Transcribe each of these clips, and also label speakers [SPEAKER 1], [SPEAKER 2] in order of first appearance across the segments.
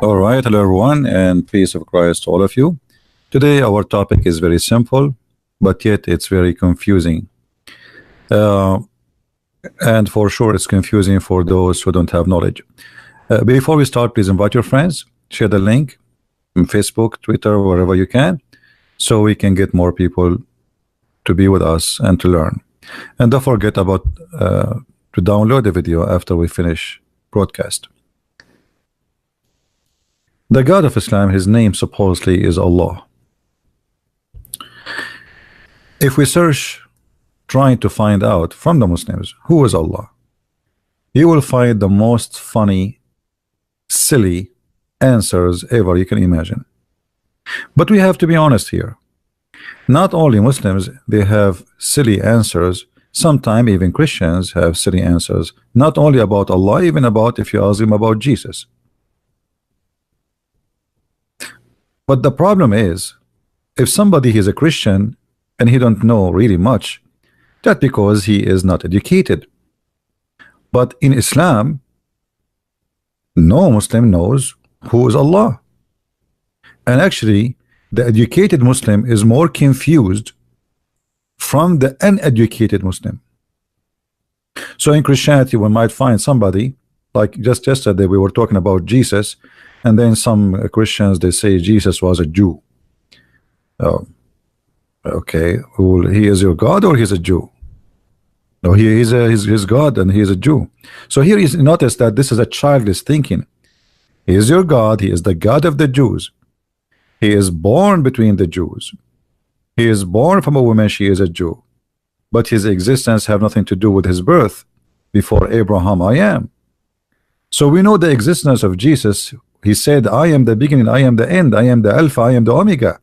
[SPEAKER 1] All right, hello everyone, and peace of Christ to all of you. Today, our topic is very simple, but yet it's very confusing. Uh, and for sure, it's confusing for those who don't have knowledge. Before we start, please invite your friends, share the link on Facebook, Twitter, wherever you can, so we can get more people to be with us and to learn. And don't forget about to download the video after we finish broadcast. The God of Islam, his name supposedly is Allah. If we search trying to find out from the Muslims who is Allah, you will find the most funny, silly answers ever you can imagine. But we have to be honest here. Not only Muslims, they have silly answers. Sometimes even Christians have silly answers. Not only about Allah, even about if you ask them about Jesus. But the problem is, if somebody is a Christian and he don't know really much, that's because he is not educated. But in Islam, no Muslim knows who is Allah. And actually, the educated Muslim is more confused from the uneducated Muslim. So in Christianity, we might find somebody, like just yesterday we were talking about Jesus, and then some Christians, they say Jesus was a Jew. Okay, well, he is your God or he's a Jew? No, he is his God and he is a Jew. So here is, notice that this is a childish thinking. He is your God, he is the God of the Jews. He is born between the Jews. He is born from a woman, she is a Jew. But his existence have nothing to do with his birth. Before Abraham, I am. So we know the existence of Jesus. He said, I am the beginning, I am the end, I am the Alpha, I am the Omega.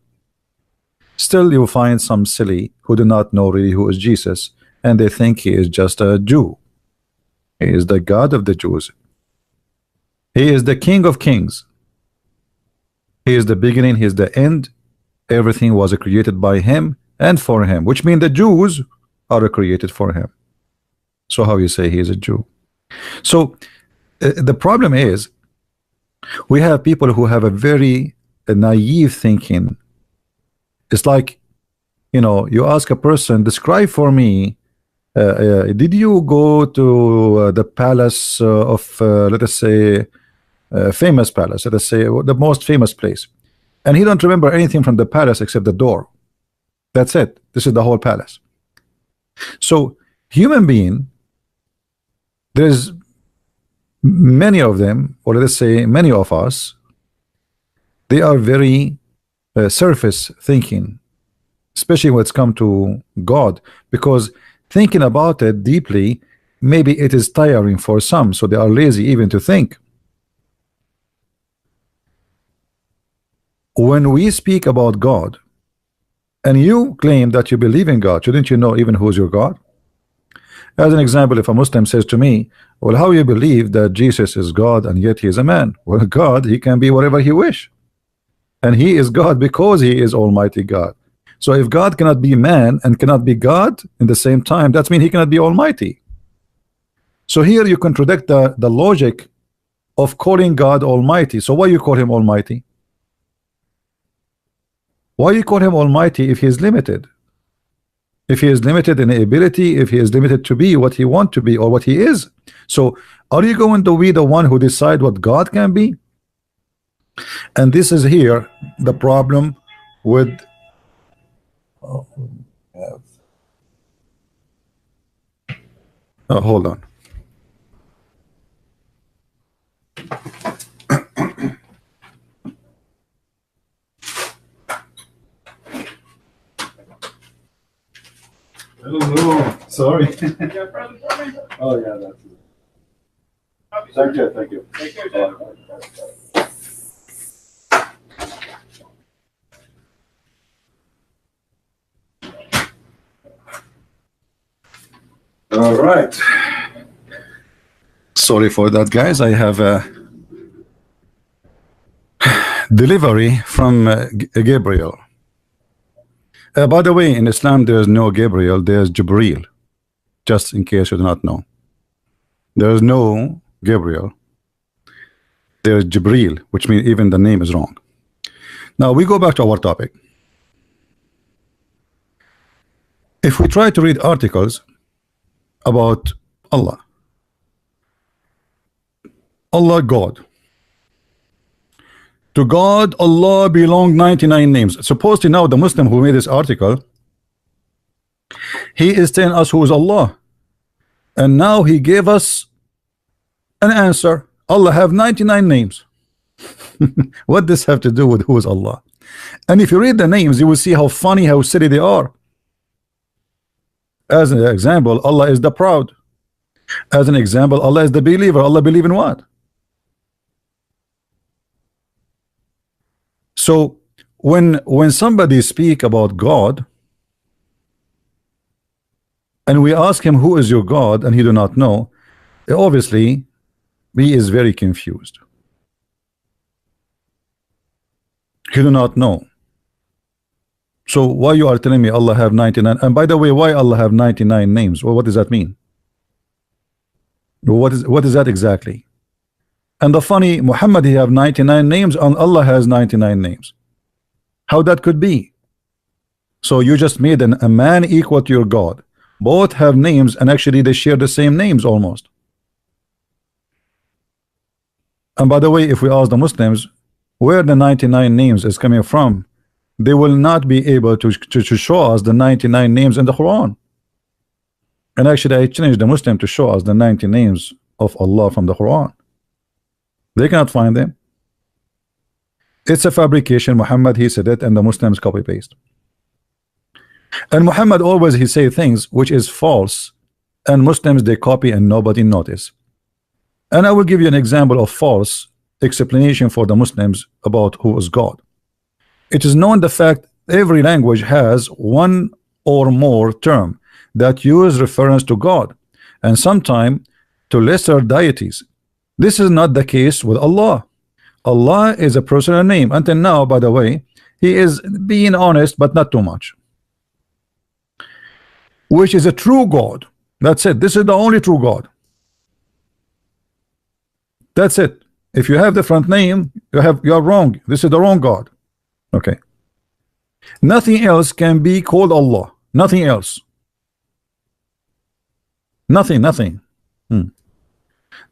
[SPEAKER 1] Still, you find some silly who do not know really who is Jesus, and they think he is just a Jew. He is the God of the Jews. He is the King of Kings. He is the beginning, he is the end. Everything was created by him and for him, which means the Jews are created for him. So how you say he is a Jew? So the problem is, we have people who have a very naive thinking. It's like, you know, you ask a person, describe for me, did you go to the palace of, let us say, famous palace, let us say the most famous place, and he don't remember anything from the palace except the door. That's it. This is the whole palace. So human being, there's many of them, or let us say many of us, they are very surface thinking, especially when it's come to God, because thinking about it deeply, maybe it is tiring for some, so they are lazy even to think. When we speak about God and you claim that you believe in God, shouldn't you know even who's your God? As an example, if a Muslim says to me, well, how you believe that Jesus is God and yet he is a man? Well, God, he can be whatever he wish, and he is God because he is Almighty God. So if God cannot be man and cannot be God in the same time, that means he cannot be Almighty. So here you contradict the logic of calling God Almighty. So why you call him Almighty? Why you call him Almighty if he is limited? If he is limited in ability, if he is limited to be what he want to be or what he is. So are you going to be the one who decide what God can be? And this is here the problem with hold on. Hello, sorry. Oh yeah, that's it. Thank you, thank you. All right. Sorry for that, guys. I have a delivery from Gabriel. By the way, in Islam, there's no Gabriel, there's Jibreel. Just in case you do not know. There's no Gabriel. There's Jibril, which means even the name is wrong. Now we go back to our topic. If we try to read articles about Allah, God. To God, Allah belong 99 names. Supposedly now the Muslim who made this article, he is telling us who is Allah. And now he gave us an answer. Allah have 99 names. What does this have to do with who is Allah? And if you read the names, you will see how funny, how silly they are. As an example, Allah is the proud. As an example, Allah is the believer. Allah believe in what? So when somebody speak about God and we ask him who is your God and he do not know, obviously he is very confused. He do not know. So why you are telling me Allah have 99? And by the way, why Allah have 99 names? Well, what does that mean? What is that exactly? And the funny, Muhammad he have 99 names and Allah has 99 names. How that could be? So you just made a man equal to your God. Both have names and actually they share the same names almost. And by the way, if we ask the Muslims where the 99 names is coming from, they will not be able to show us the 99 names in the Quran. And actually I challenge the Muslim to show us the 90 names of Allah from the Quran. They cannot find them. It's a fabrication. Muhammad he said it and the Muslims copy paste. And Muhammad always he say things which is false and Muslims they copy and nobody notice. And I will give you an example of false explanation for the Muslims about who is God. It is known the fact every language has one or more term that use reference to God and sometime to lesser deities. This is not the case with Allah. Allah is a personal name. Until now, by the way, he is being honest but not too much, which is a true God. That's it. This is the only true God. That's it. If you have different name, you are wrong. This is the wrong God. Okay. Nothing else can be called Allah. Nothing else. Nothing.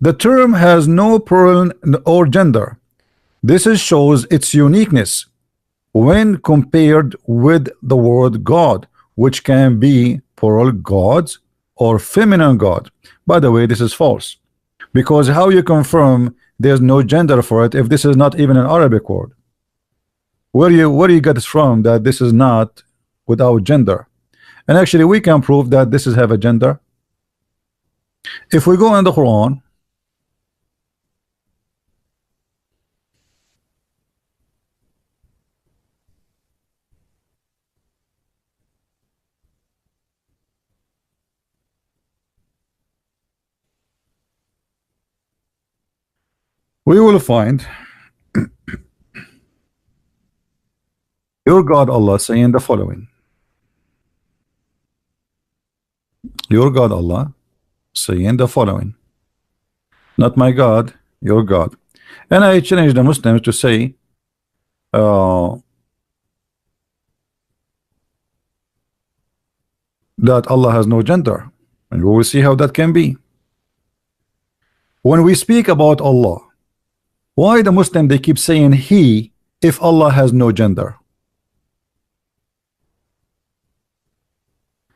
[SPEAKER 1] The term has no plural or gender. This shows its uniqueness when compared with the word God, which can be plural gods or feminine God. By the way, this is false, because how you confirm there's no gender for it if this is not even an Arabic word? Where do you get this from that this is not without gender? And actually we can prove that this is have a gender. If we go in the Quran, we will find your God Allah saying the following. Your God Allah saying the following. Not my God, your God. And I challenge the Muslims to say that Allah has no gender, and we will see how that can be. When we speak about Allah, why the Muslim they keep saying he if Allah has no gender?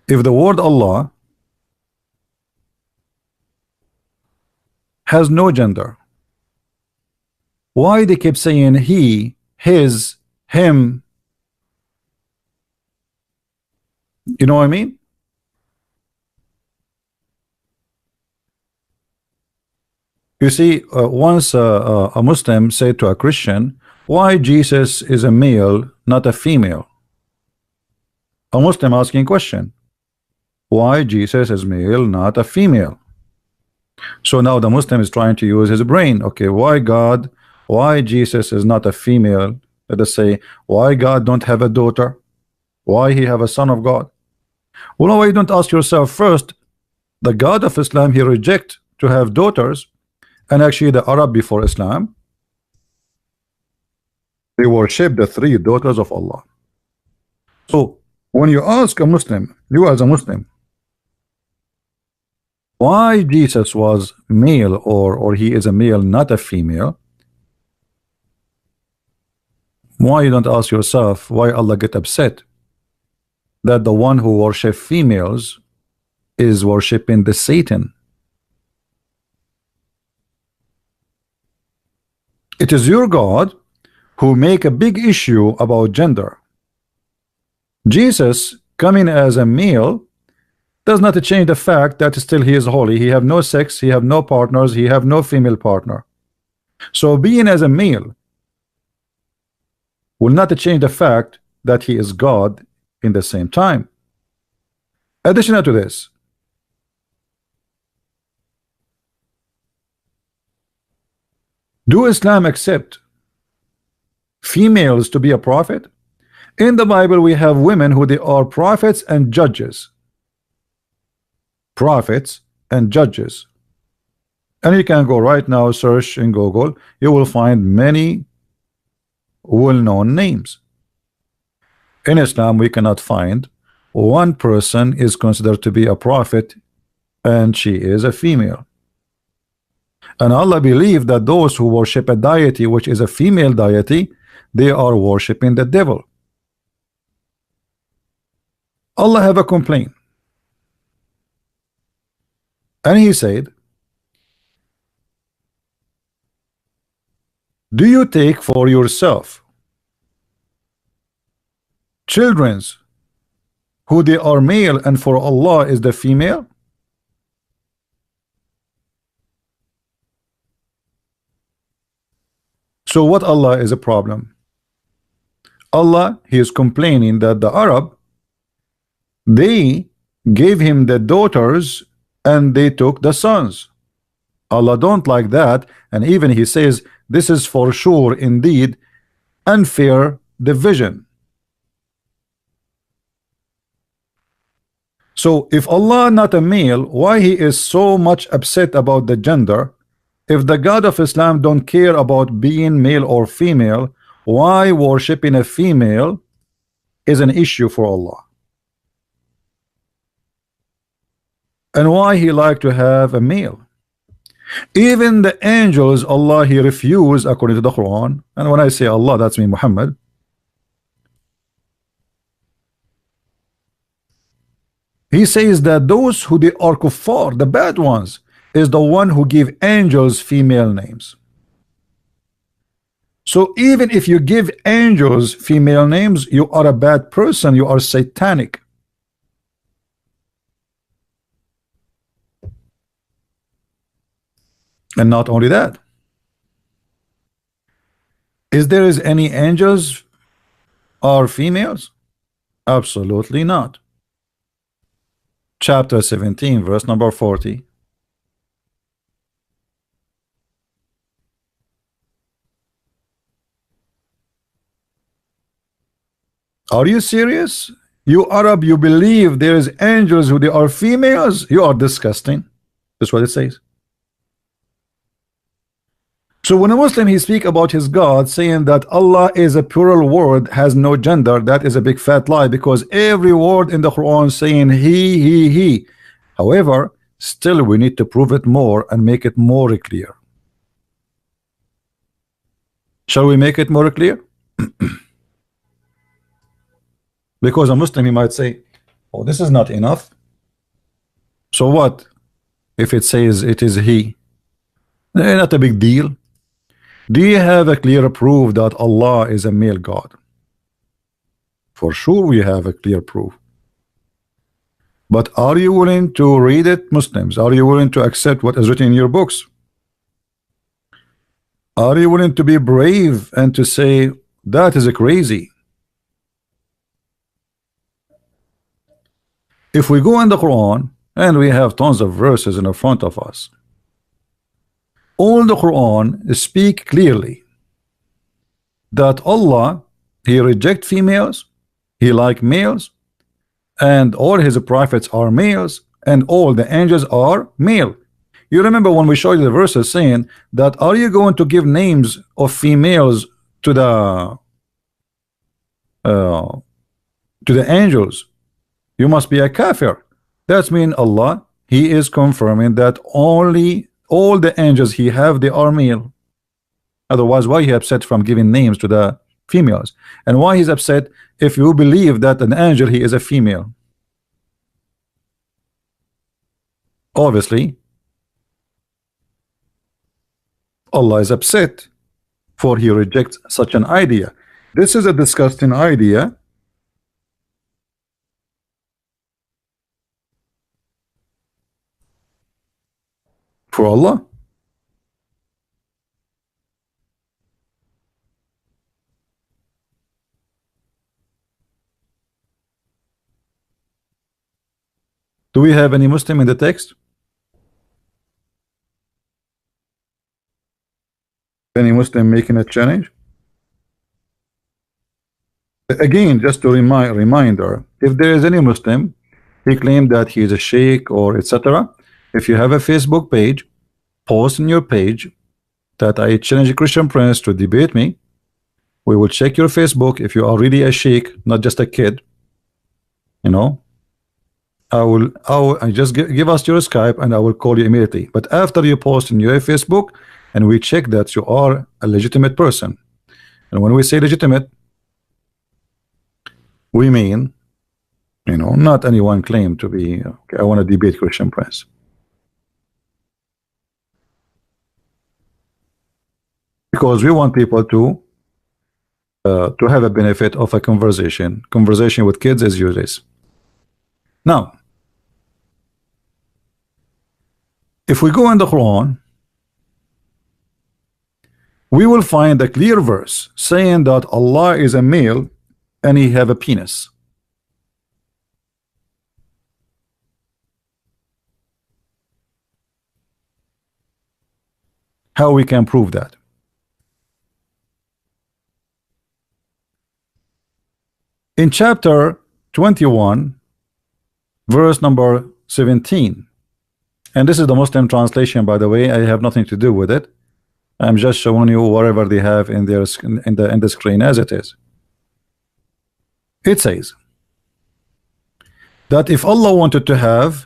[SPEAKER 1] If the word Allah has no gender, why they keep saying he, his, him? You know what I mean? You see, once a Muslim said to a Christian, why Jesus is a male, not a female? A Muslim asking question, why Jesus is male, not a female? So now the Muslim is trying to use his brain. Okay, why Jesus is not a female? Let us say, why God don't have a daughter? Why he have a son of God? Well, why you don't ask yourself first, the God of Islam he reject to have daughters, and actually the Arab before Islam They worship the three daughters of Allah. So when you ask a Muslim, you as a Muslim, why Jesus was male, or he is a male, not a female, why you don't ask yourself why Allah get upset that the one who worship females is worshiping the Satan? It is your God who make a big issue about gender. Jesus coming as a male does not change the fact that still he is holy. He have no sex, he have no partners, he have no female partner. So being as a male will not change the fact that he is God in the same time. Additional to this, do Islam accept females to be a prophet? In the Bible we have women who they are prophets and judges. Prophets and judges. And you can go right now, search in Google, you will find many well-known names. In Islam we cannot find one person is considered to be a prophet and she is a female. And Allah believed that those who worship a deity which is a female deity, they are worshiping the devil. Allah have a complaint, and he said, do you take for yourself children's who they are male and for Allah is the female? So what Allah is a problem? Allah, he is complaining that the Arab, they gave him the daughters and they took the sons. Allah don't like that, and even he says this is for sure indeed unfair division. So if Allah not a male, why he is so much upset about the gender? If the God of Islam don't care about being male or female, why worshiping a female is an issue for Allah? And why he like to have a male? Even the angels, Allah he refused according to the Quran. And when I say Allah, that's me, Muhammad. He says that those who they are kuffar, the bad ones, is the one who give angels female names. So even if you give angels female names, you are a bad person, you are satanic. And not only that, is there any angels are females? Absolutely not. Chapter 17 verse number 40. Are you serious? You Arab, you believe there is angels who they are females? You are disgusting. That's what it says. So when a Muslim he speak about his God saying that Allah is a plural word, has no gender, that is a big fat lie, because every word in the Quran saying he. However, still we need to prove it more and make it more clear. Shall we make it more clear? Because a Muslim he might say, oh, this is not enough. So what if it says it is he? Not a big deal. Do you have a clear proof that Allah is a male God? For sure we have a clear proof. But are you willing to read it, Muslims? Are you willing to accept what is written in your books? Are you willing to be brave and to say that is crazy? If we go in the Quran, and we have tons of verses in front of us, all the Quran speak clearly that Allah he reject females, he like males, and all his prophets are males, and all the angels are male. You remember when we showed you the verses saying that are you going to give names of females to the uh, to the angels, you must be a kafir. That's mean Allah, he is confirming that only all the angels he have, they are male. Otherwise, why he upset from giving names to the females? And why he's upset if you believe that an angel, he is a female? Obviously, Allah is upset, for he rejects such an idea. This is a disgusting idea. For Allah. Do we have any Muslim in the text? Any Muslim making a challenge? Again, just to reminder, if there is any Muslim, he claimed that he is a sheikh or etc. If you have a Facebook page, post in your page that I challenge a Christian prince to debate me. We will check your Facebook if you are really a sheikh, not just a kid. You know, I just give us your Skype and I will call you immediately. But after you post in your Facebook, and we check that you are a legitimate person. And when we say legitimate, we mean, you know, not anyone claim to be, okay, I want to debate Christian prince. Because we want people to have a benefit of a conversation. Conversation with kids is useless. Now, if we go in the Quran, we will find a clear verse saying that Allah is a male and he have a penis. How we can prove that? In chapter 21, verse number 17, and this is the Muslim translation, by the way. I have nothing to do with it. I'm just showing you whatever they have in their in the screen as it is. It says that if Allah wanted to have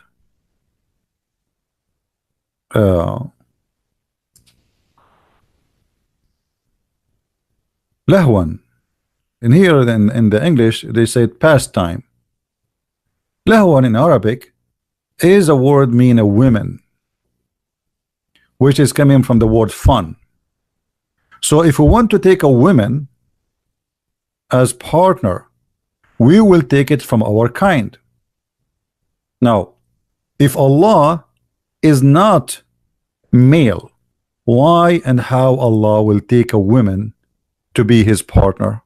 [SPEAKER 1] lahwan, and here in the English they said pastime. Lahwan in Arabic is a word mean a woman, which is coming from the word fun. So if we want to take a woman as partner, we will take it from our kind. Now, if Allah is not male, why and how Allah will take a woman to be his partner?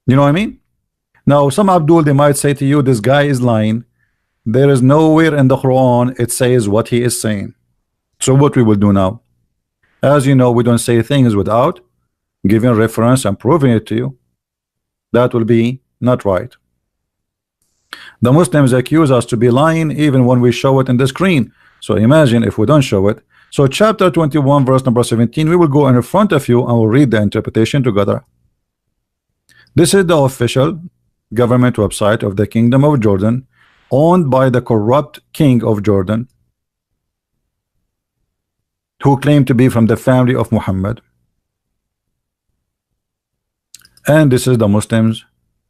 [SPEAKER 1] You know what I mean? Now, some Abdul, they might say to you, this guy is lying. There is nowhere in the Quran it says what he is saying. So what we will do now? As you know, we don't say things without giving reference and proving it to you. That will be not right. The Muslims accuse us to be lying even when we show it in the screen. So imagine if we don't show it. So chapter 21, verse number 17, we will go in front of you and we'll read the interpretation together. This is the official government website of the Kingdom of Jordan, owned by the corrupt king of Jordan, who claimed to be from the family of Muhammad. And this is the Muslims'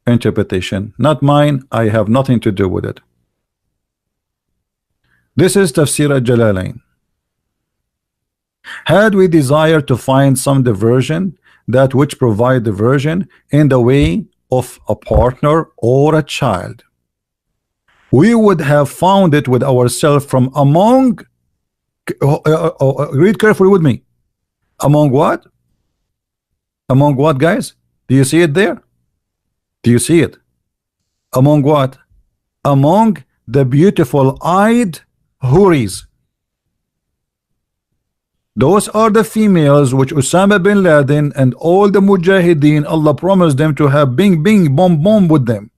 [SPEAKER 1] interpretation, not mine. I have nothing to do with it. This is Tafsir al-Jalalain. Had we desire to find some diversion, that which provide diversion in the way of a partner or a child, we would have found it with ourselves from among, read carefully with me, among what? Among what, guys? Do you see it there? Do you see it? Among what? Among the beautiful eyed houris. Those are the females which Osama bin Laden and all the Mujahideen, Allah promised them to have bing bing bomb bomb with them.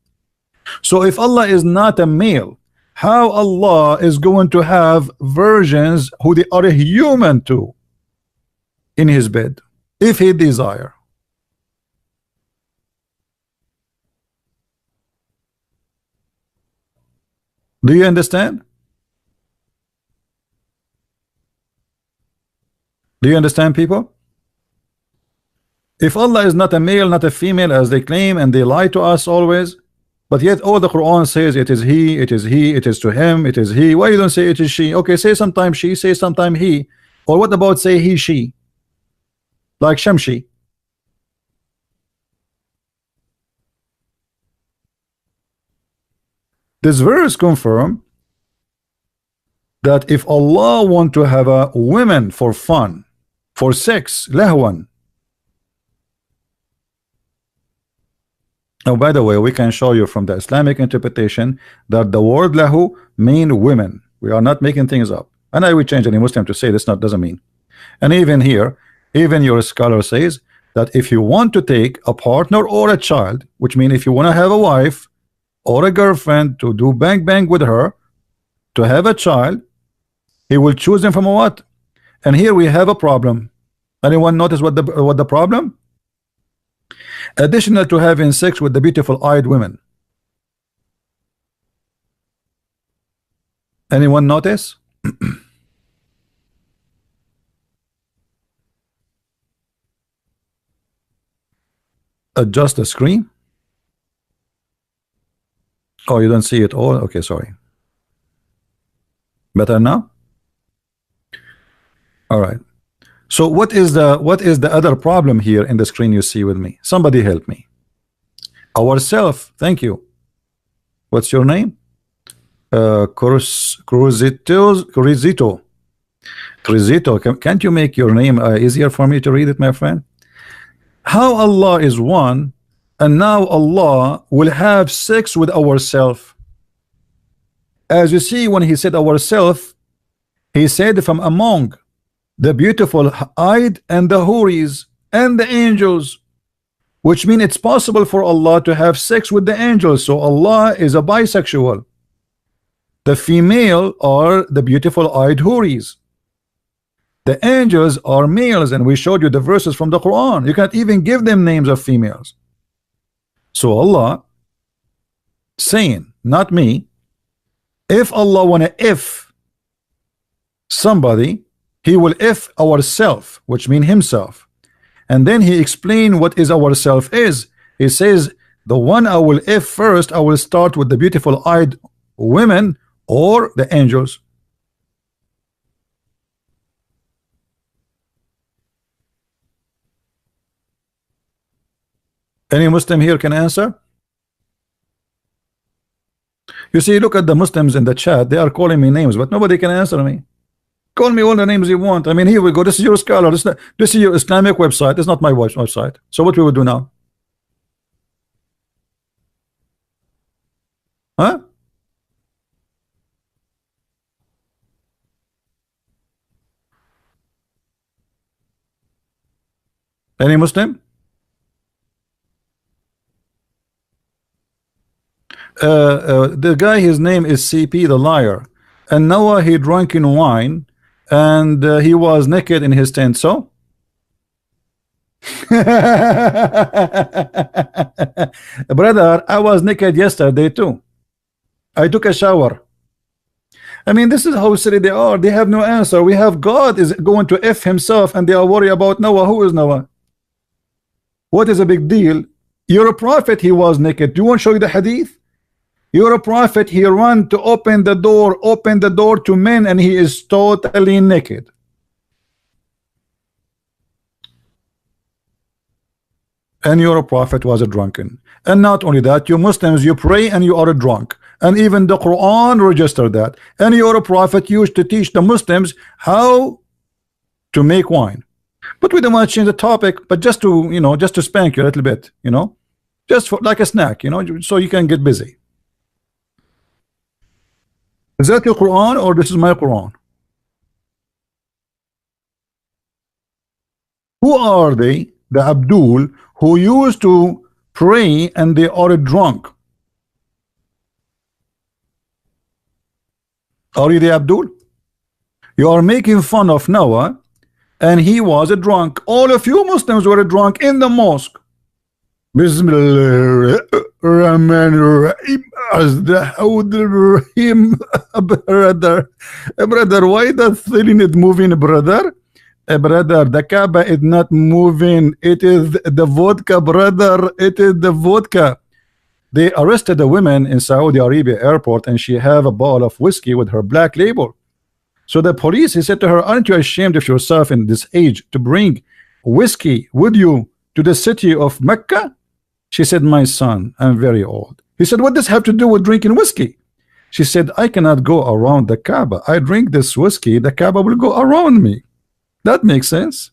[SPEAKER 1] So if Allah is not a male, how Allah is going to have virgins who they are a human too in his bed, if he desire? Do you understand? Do you understand, people? If Allah is not a male, not a female, as they claim, and they lie to us always, but yet all the Quran says it is he, it is he, it is to him, it is he. Why you don't say it is she? Okay, say sometime she, say sometime he. Or what about say he, she? Like Shamshi. This verse confirm that if Allah want to have a women for fun, for sex, lahwan. Now, by the way, we can show you from the Islamic interpretation that the word lahu mean women. We are not making things up. And I will change any Muslim to say this not doesn't mean. And even here, even your scholar says that if you want to take a partner or a child, which means if you want to have a wife or a girlfriend to do bang bang with her, to have a child, he will choose them from a what? And here we have a problem. Anyone notice what the problem? Additional to having sex with the beautiful eyed women. Anyone notice? Adjust the screen. Oh, you don't see it all? Okay, sorry. Better now? All right. So what is the other problem here in the screen you see with me? Somebody help me. Ourself. Thank you. What's your name? Cruzito. Can't you make your name easier for me to read it, my friend? How Allah is one, and now Allah will have sex with ourself. As you see, when he said ourself, he said from among the beautiful eyed and the houris and the angels, which means it's possible for Allah to have sex with the angels. So Allah is a bisexual. The female are the beautiful eyed houris. The angels are males, and we showed you the verses from the Quran. You can't even give them names of females. So Allah saying, not me, if Allah wanna if somebody, he will if ourself, which mean himself. And then he explained what is ourself is. He says, the one I will if first, I will start with the beautiful eyed women or the angels. Any Muslim here can answer? You see, look at the Muslims in the chat. They are calling me names, but nobody can answer me. Call me all the names you want. I mean, here we go. This is your scholar. This is your Islamic website. It's not my website. So what we will do now? Huh? Any Muslim? The guy, his name is CP the liar, and Noah he drank in wine, and he was naked in his tent. So brother, I was naked yesterday too. I took a shower. I mean, this is how silly they are. They have no answer. We have God is going to F himself, and they are worried about Noah. Who is Noah? What is a big deal? You're a prophet. He was naked. Do you want to show you the hadith? You're a prophet. He ran to open the door to men, and he is totally naked. And you're a prophet was a drunken. And not only that, you Muslims, you pray and you are a drunk. And even the Quran registered that. And you're a prophet used to teach the Muslims how to make wine. But we don't want to change the topic, but just to, you know, just to spank you a little bit, you know, just for like a snack, you know, so you can get busy. Is that your Quran or this is my Quran? Who are they? The Abdul who used to pray and they are drunk. Are you the Abdul? You are making fun of Noah, and he was a drunk. All of you Muslims were drunk in the mosque. Bismillah Rahman Rahim. Rahim. Brother, why that thing is moving, brother? Brother, the Kaaba is not moving. It is the vodka, brother. It is the vodka. They arrested a woman in Saudi Arabia airport, and she have a bottle of whiskey with her black label. So the police, he said to her, aren't you ashamed of yourself in this age to bring whiskey with you to the city of Mecca? She said, my son, I'm very old. He said, what does have to do with drinking whiskey? She said, I cannot go around the Kaaba. I drink this whiskey, the Kaaba will go around me. That makes sense.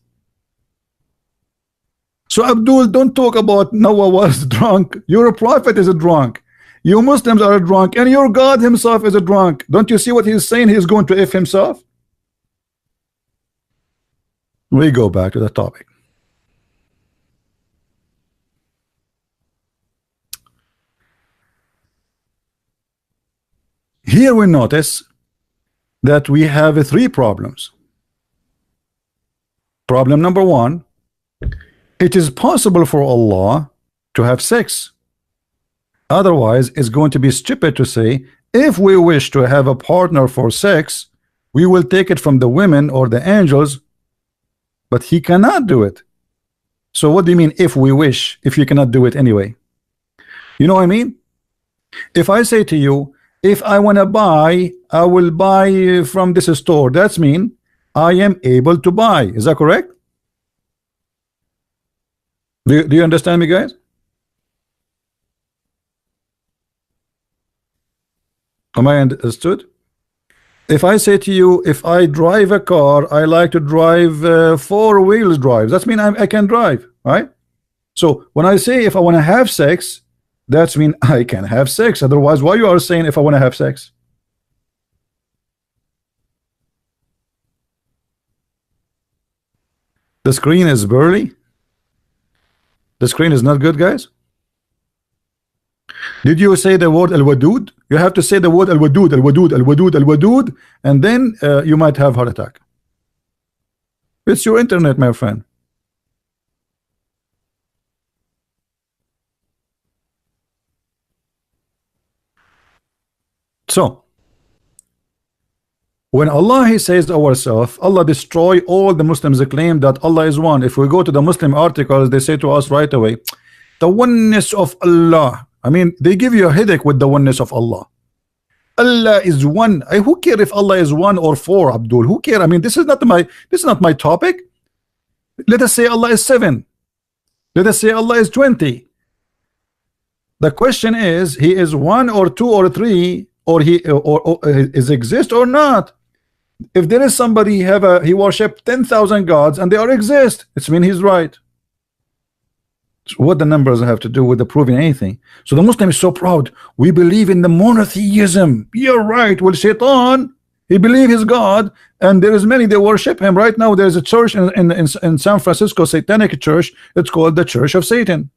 [SPEAKER 1] So Abdul, don't talk about Noah was drunk. Your prophet is a drunk. You Muslims are drunk, and your God himself is a drunk. Don't you see what he's saying? He's going to F himself. We go back to the topic. Here we notice that we have three problems. Problem number one, it is possible for Allah to have sex. Otherwise, it's going to be stupid to say, if we wish to have a partner for sex, we will take it from the women or the angels, but he cannot do it. So what do you mean, if we wish, if you cannot do it anyway? You know what I mean? If I say to you, if I want to buy, I will buy from this store. That's mean I am able to buy. Is that correct? Do you understand me, guys? Am I understood? If I say to you, if I drive a car, I like to drive four wheels drive. That's mean I can drive, right? So when I say if I want to have sex, that's mean I can have sex. Otherwise, why you are saying if I want to have sex? The screen is burly. The screen is not good, guys. Did you say the word al-wadud? You have to say the word al-wadud, al-wadud, al-wadud, al-wadud, and then you might have heart attack. It's your internet, my friend. So when Allah he says ourselves, Allah destroy all the Muslims claim that Allah is one. If we go to the Muslim articles, they say to us right away, the oneness of Allah. I mean, they give you a headache with the oneness of Allah. Allah is one. Who care if Allah is one or four, Abdul? Who care? I mean, this is not my topic. Let us say Allah is 7. Let us say Allah is 20. The question is, he is 1 or 2 or 3, or he or is exist or not. If there is somebody he worship 10,000 gods and they are exist, it's mean he's right. So what the numbers have to do with the proving anything? So the Muslim is so proud. We believe in the monotheism. You're right. Well, Shaitan, he believe his God, and there is many they worship him. Right now, there's a church in San Francisco, satanic church. It's called the Church of Satan.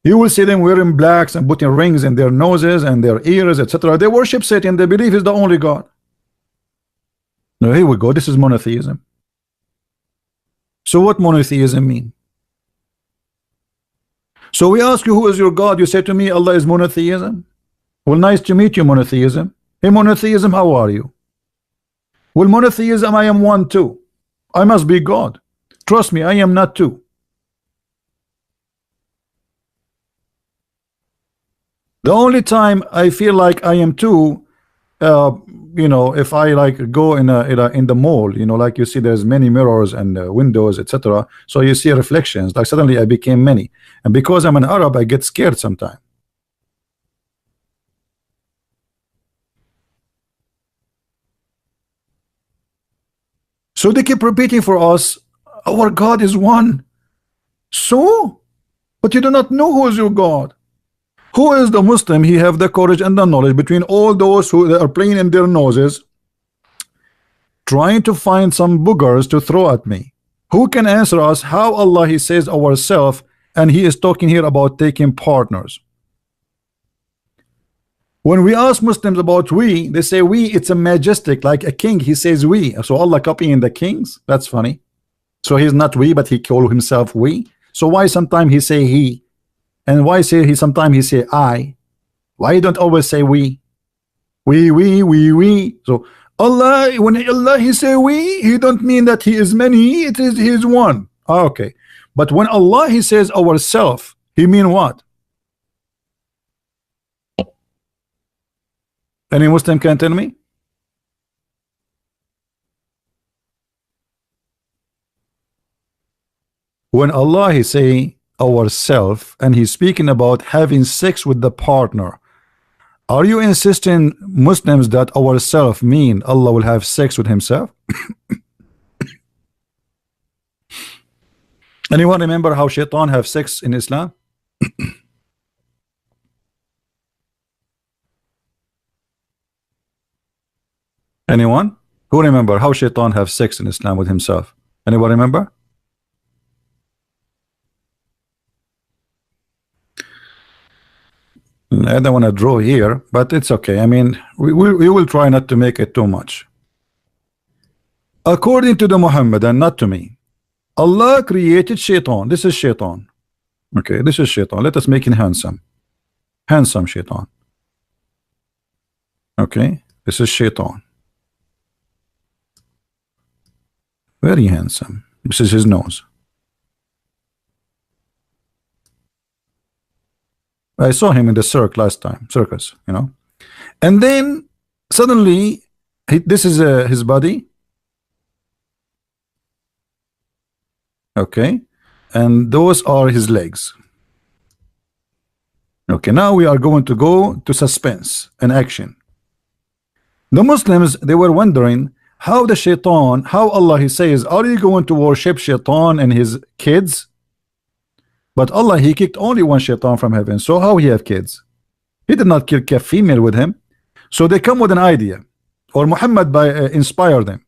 [SPEAKER 1] You will see them wearing blacks and putting rings in their noses and their ears, etc. They worship Satan. They believe he's the only God. Now here we go. This is monotheism. So what monotheism mean? So we ask you, who is your God? You say to me, Allah is monotheism. Well, nice to meet you, monotheism. Hey, monotheism, how are you? Well, monotheism, I am one too. I must be God. Trust me, I am not two. The only time I feel like I am two, you know, if I like go in the mall, you know, like you see there's many mirrors and windows, etc. So you see reflections, like suddenly I became many, and because I'm an Arab, I get scared sometimes. So they keep repeating for us, our God is one. So, but you do not know who is your God. Who is the Muslim? He have the courage and the knowledge between all those who are playing in their noses, trying to find some boogers to throw at me. Who can answer us how Allah he says ourself, and he is talking here about taking partners? When we ask Muslims about we, they say we, it's a majestic, like a king. He says we. So Allah copying the kings? That's funny. So he's not we, but he call himself we. So why sometimes he say he, and why say he sometimes he say I? Why you don't always say we? We. So Allah, when Allah he say we, he don't mean that he is many. It is he is one. Okay, but when Allah he says ourself, he mean what? Any Muslim can tell me? When Allah he say ourself and he's speaking about having sex with the partner, are you insisting Muslims that ourself mean Allah will have sex with himself? Anyone remember how shaitan have sex in Islam? Anyone who remember how shaitan have sex in Islam with himself? Anyone remember? I don't want to draw here, but it's okay. I mean, we will try not to make it too much. According to the Mohammedan, not to me, Allah created shaitan. This is shaitan. Okay, this is shaitan. Let us make him handsome. Handsome shaitan. Okay, this is shaitan. Very handsome. This is his nose. I saw him in the circus, you know. And then suddenly, this is his body. Okay, and those are his legs. Okay, now we are going to go to suspense and action. The Muslims, they were wondering how the shaitan, how Allah he says, are you going to worship shaitan and his kids? But Allah he kicked only one shaitan from heaven, so how he have kids? He did not kill a female with him. So they come with an idea, or Muhammad inspire them,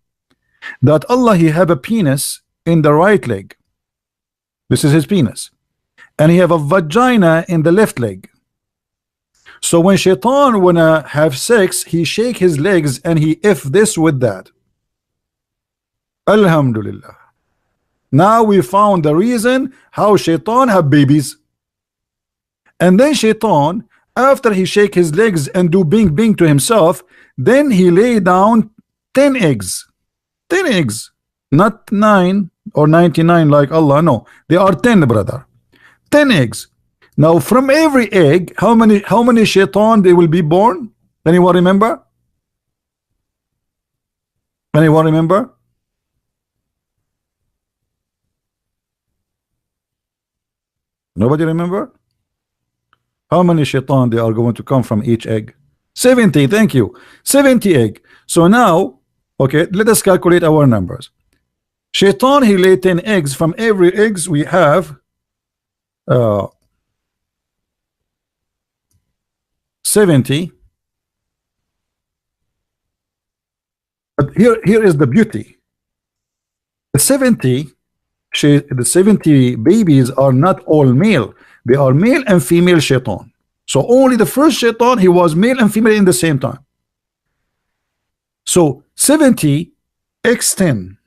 [SPEAKER 1] that Allah he have a penis in the right leg. This is his penis, and he have a vagina in the left leg. So when shaitan wanna have sex, he shake his legs and he if this with that. Alhamdulillah. Now we found the reason how shaitan have babies. And then shaitan, after he shake his legs and do bing bing to himself, then he lay down 10 eggs. 10 eggs, not 9 or 99 like Allah. No, they are 10, brother. 10 eggs. Now from every egg, how many shaitan they will be born? Anyone remember? Anyone remember? Nobody remember? How many shaitan they are going to come from each egg? 70. Thank you. 70 egg. So now, okay, let us calculate our numbers. Shaitan he lay 10 eggs. From every eggs we have 70. But here is the beauty. The 70 babies are not all male. They are male and female shaitan. So only the first shaitan he was male and female in the same time. So 70 x 10.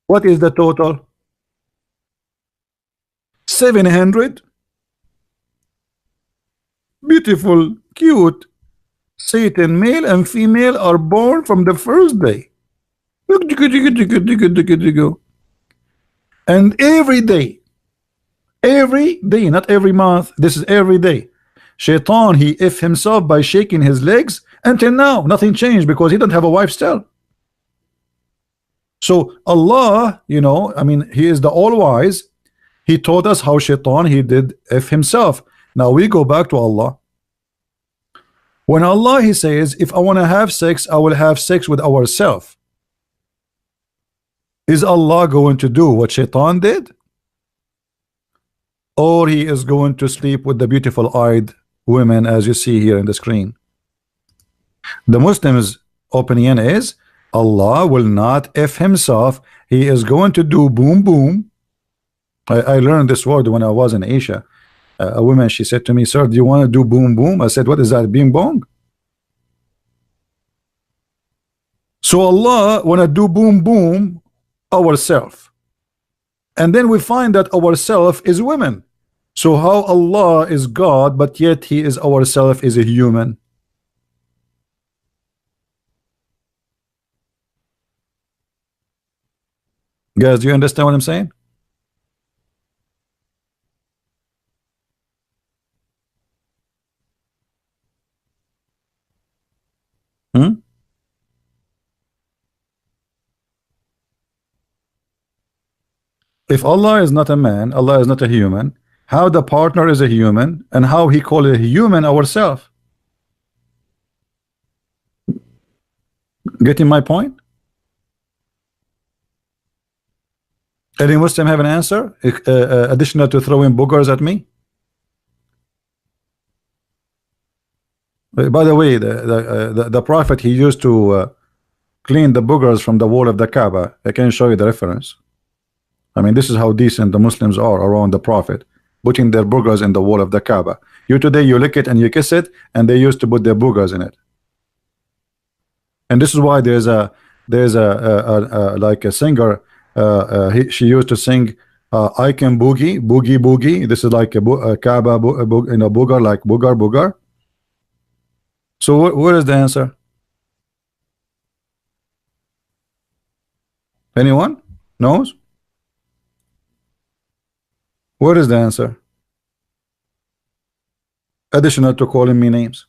[SPEAKER 1] What is the total? 700 beautiful, cute Satan male and female are born from the first day. And every day, not every month, this is every day, shaitan he if himself by shaking his legs. Until now nothing changed because he don't have a wife still. So Allah, you know, I mean, he is the all-wise. He told us how shaitan he did if himself. Now we go back to Allah. When Allah he says, if I want to have sex, I will have sex with ourselves. Is Allah going to do what shaitan did? Or he is going to sleep with the beautiful eyed women as you see here in the screen? The Muslims opinion is Allah will not if himself. He is going to do boom boom. I learned this word when I was in Asia. A woman, she said to me, sir, do you want to do boom boom? I said, what is that, bing bong? So Allah wanna do boom boom ourself, and then we find that ourself is women. So how Allah is God, but yet He is ourself is a human? Guys, do you understand what I'm saying? Hmm? If Allah is not a man, Allah is not a human, how the partner is a human, and how He called a human ourselves? Getting my point? Any Muslim have an answer additional to throwing boogers at me? By the way, the prophet, he used to clean the boogers from the wall of the Kaaba. I can show you the reference. I mean, this is how decent the Muslims are around the prophet, putting their boogers in the wall of the Kaaba. You today, you lick it and you kiss it, and they used to put their boogers in it. And this is why there's like a singer, she used to sing, I can boogie boogie boogie. This is like a Kaaba booger, like booger booger. So where is the answer? Anyone knows? Where is the answer? Additional to calling me names.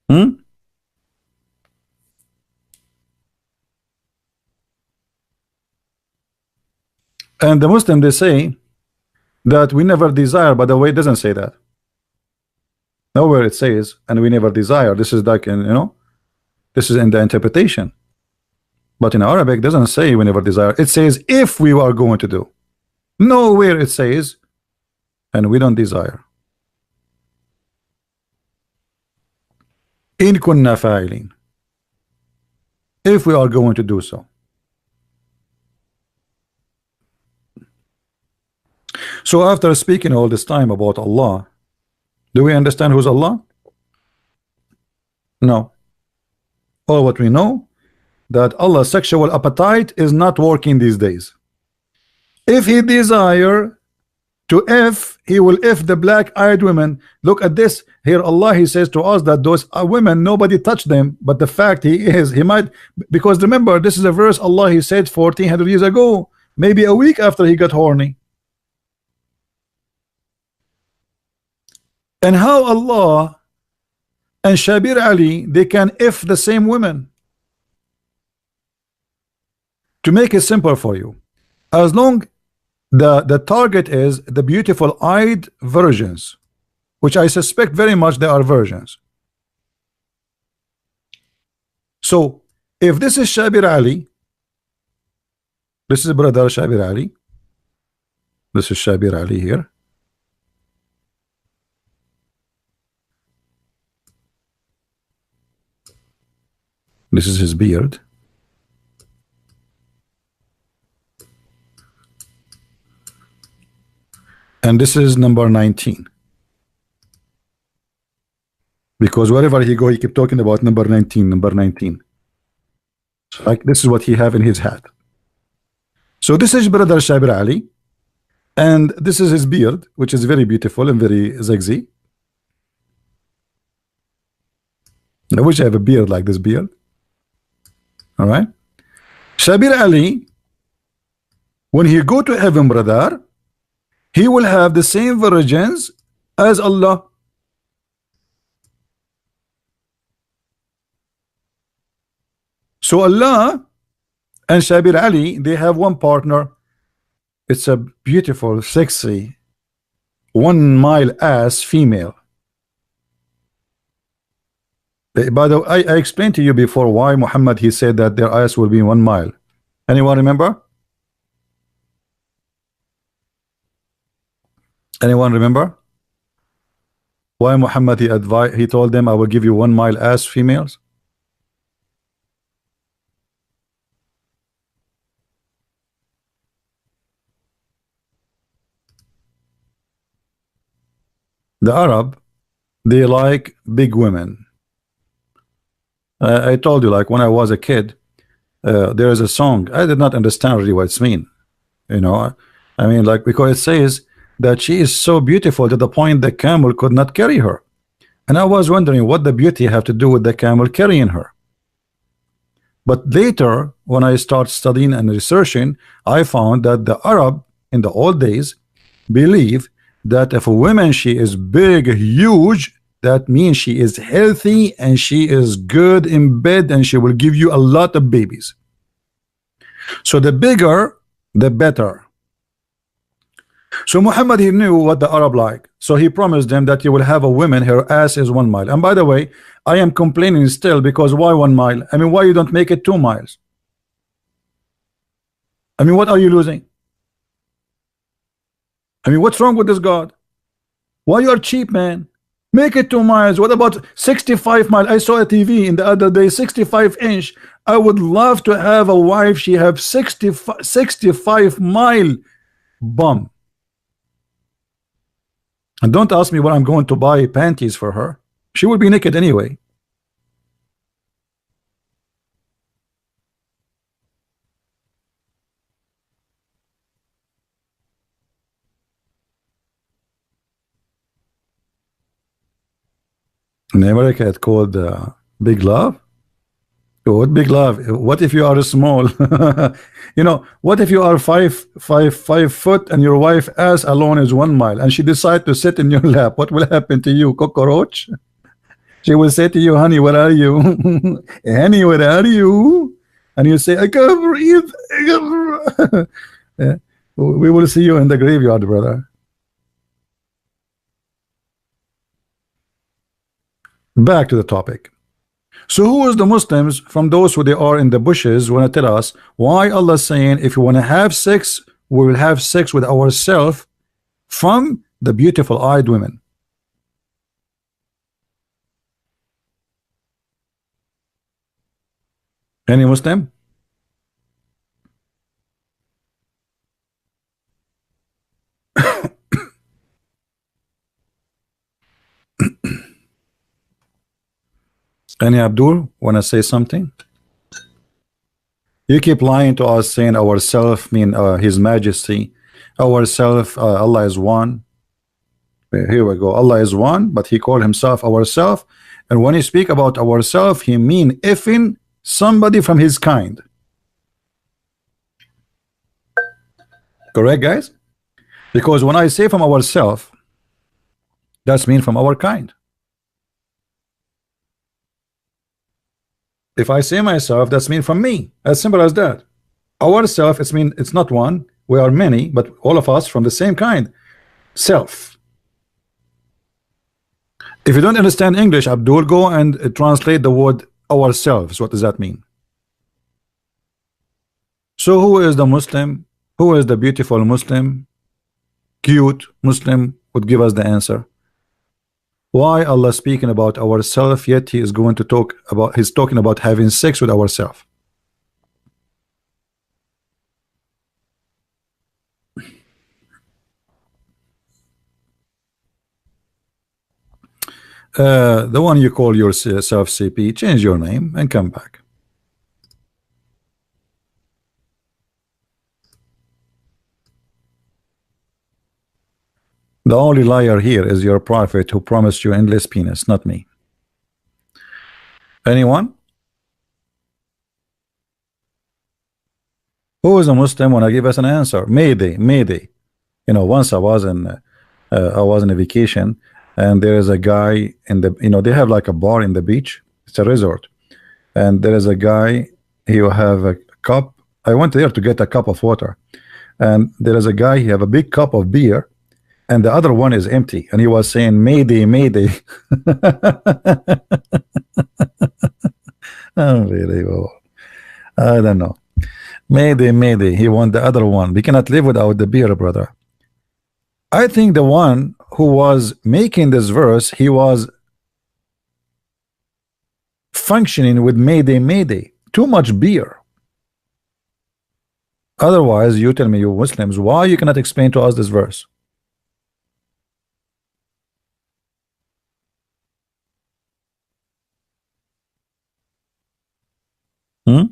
[SPEAKER 1] Hmm? And the Muslim, they say that we never desire. By the way, it doesn't say that. Nowhere it says, and we never desire. This is like, this is in the interpretation. But in Arabic, it doesn't say we never desire. It says if we are going to do. Nowhere it says, and we don't desire. In kunna fa'ilin. If we are going to do so. So after speaking all this time about Allah, do we understand who's Allah? No. All what we know, that Allah's sexual appetite is not working these days. If He desire to F, He will F the black-eyed women. Look at this here. Allah, He says to us that those women, nobody touched them, but the fact He might, because remember, this is a verse Allah, He said 1400 years ago, maybe a week after He got horny. And how Allah and Shabir Ali, they can F the same women. To make it simple for you, as long the target is the beautiful eyed virgins, which I suspect very much they are virgins. So if this is Shabir Ali, this is brother Shabir Ali, this is Shabir Ali here. This is his beard. And this is number 19. Because wherever he go, he keep talking about number 19, number 19. Like this is what he have in his hat. So this is brother Shabir Ali. And this is his beard, which is very beautiful and very zigzag. I wish I have a beard like this beard. All right. Shabir Ali, when he go to heaven, brother, he will have the same virgins as Allah. So Allah and Shabir Ali, they have one partner. It's a beautiful, sexy, 1 mile ass female. By the way, I explained to you before why Muhammad, he said that their ass will be 1 mile. Anyone remember? Anyone remember? Why Muhammad, he told them, I will give you 1 mile ass females? The Arab, they like big women. I told you, like when I was a kid, there is a song. I did not understand really what it's mean. You know, I mean, like because it says that she is so beautiful to the point the camel could not carry her. And I was wondering what the beauty have to do with the camel carrying her. But later, when I start studying and researching, I found that the Arab in the old days believe that if a woman she is big, huge, that means she is healthy and she is good in bed and she will give you a lot of babies. So the bigger, the better. So Muhammad, he knew what the Arab like. So he promised them that you will have a woman, her ass is 1 mile. And by the way, I am complaining still because why 1 mile? I mean, why you don't make it 2 miles? I mean, what are you losing? I mean, what's wrong with this God? Why you are cheap, man? Make it 2 miles. What about 65 miles? I saw a TV in the other day, 65-inch. I would love to have a wife. She have 65-mile bum. And don't ask me what I'm going to buy panties for her. She will be naked anyway. In America, it's called big love. What big love? What if you are small? You know, what if you are 5 foot and your wife ass alone is 1 mile and she decide to sit in your lap? What will happen to you, cockroach? She will say to you, honey, where are you? Honey, where are you? And you say, I can't breathe. I can't breathe. Yeah. We will see you in the graveyard, brother. Back to the topic. So who is the Muslims from those who they are in the bushes want to tell us why Allah is saying if you want to have sex, we will have sex with ourselves from the beautiful eyed women? Any Muslim? Any Abdul want to say something? You keep lying to us saying ourself mean His Majesty, ourself Allah is one. Here we go. Allah is one, but He called Himself ourself. And when He speak about ourself, He mean effing somebody from His kind. Correct, guys? Because when I say from ourself, that's mean from our kind. If I say myself, that's mean from me. As simple as that. Ourself, it's mean it's not one. We are many, but all of us from the same kind. Self. If you don't understand English, Abdul, go and translate the word ourselves. What does that mean? So who is the Muslim? Who is the beautiful Muslim? Cute Muslim would give us the answer. Why Allah speaking about ourself, yet He is going to talk about, He's talking about having sex with ourself. The one you call yourself CP, change your name and come back. The only liar here is your prophet who promised you endless penis, not me. Anyone? Who is a Muslim? When I give us an answer? Mayday, Mayday. You know, once I was in a vacation, and there is a guy in the, you know, they have like a bar in the beach. It's a resort, and there is a guy. He will have a cup. I went there to get a cup of water, and there is a guy. He have a big cup of beer, and the other one is empty, and he was saying Mayday, Mayday. Unbelievable. I don't know. Mayday, Mayday. He want the other one. We cannot live without the beer, brother. I think the one who was making this verse, he was functioning with Mayday, Mayday. Too much beer. Otherwise, you tell me, you Muslims, why you cannot explain to us this verse? Hmm?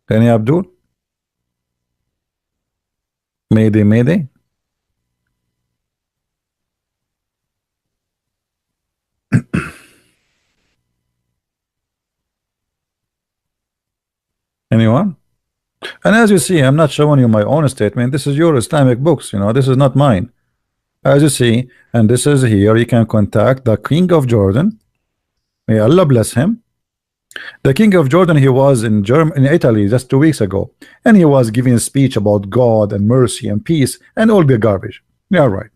[SPEAKER 1] Any Abdul? Mayday, Mayday. Anyone? And as you see, I'm not showing you my own statement. This is your Islamic books. This is not mine. As you see, and this is here. You can contact the King of Jordan. May Allah bless him. The King of Jordan, he was in Italy just 2 weeks ago, and he was giving a speech about God and mercy and peace and all the garbage. Yeah, right.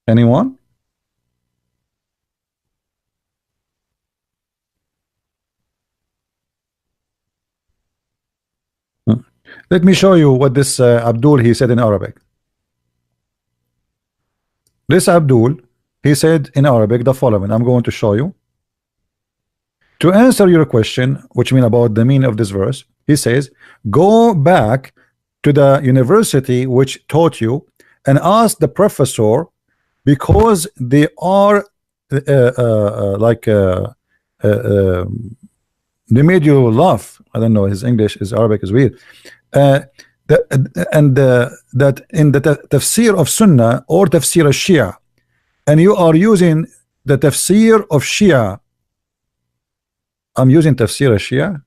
[SPEAKER 1] Anyone? Hmm. Let me show you what this Abdul he said in Arabic. This Abdul, he said in Arabic the following. I'm going to show you. To answer your question, which mean about the meaning of this verse, he says, go back to the university which taught you and ask the professor, because they are like they made you laugh. I don't know, his English, his Arabic is weird. That in the tafsir of Sunnah or tafsir of Shia, and you are using the tafsir of Shia. I'm using tafsir of Shia.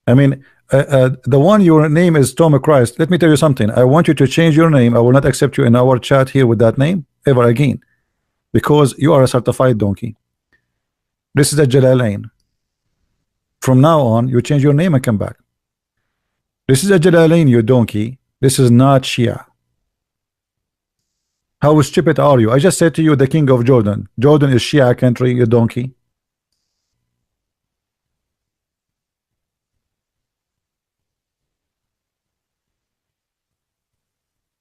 [SPEAKER 1] I mean, the one, your name is Tom Christ. Let me tell you something. I want you to change your name. I will not accept you in our chat here with that name ever again, because you are a certified donkey. This is a Jalalain. From now on, you change your name and come back. This is a Jalalain, you donkey. This is not Shia. How stupid are you? I just said to you, the King of Jordan. Jordan is Shia country, you donkey.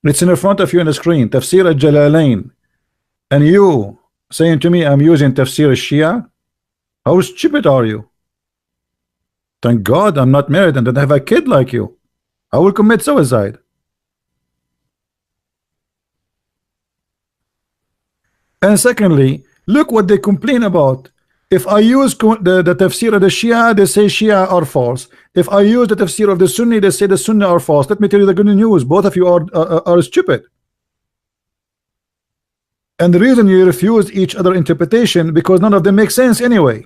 [SPEAKER 1] It's in front of you on the screen. Tafsir al-Jalalain. And you saying to me, I'm using Tafsir al-Shia? How stupid are you? Thank God I'm not married and don't have a kid like you. I will commit suicide. And secondly, look what they complain about. If I use the tafsir of the Shia, they say Shia are false. If I use the tafsir of the Sunni, they say the Sunni are false. Let me tell you the good news. Both of you are stupid. And the reason you refuse each other interpretation, because none of them make sense anyway.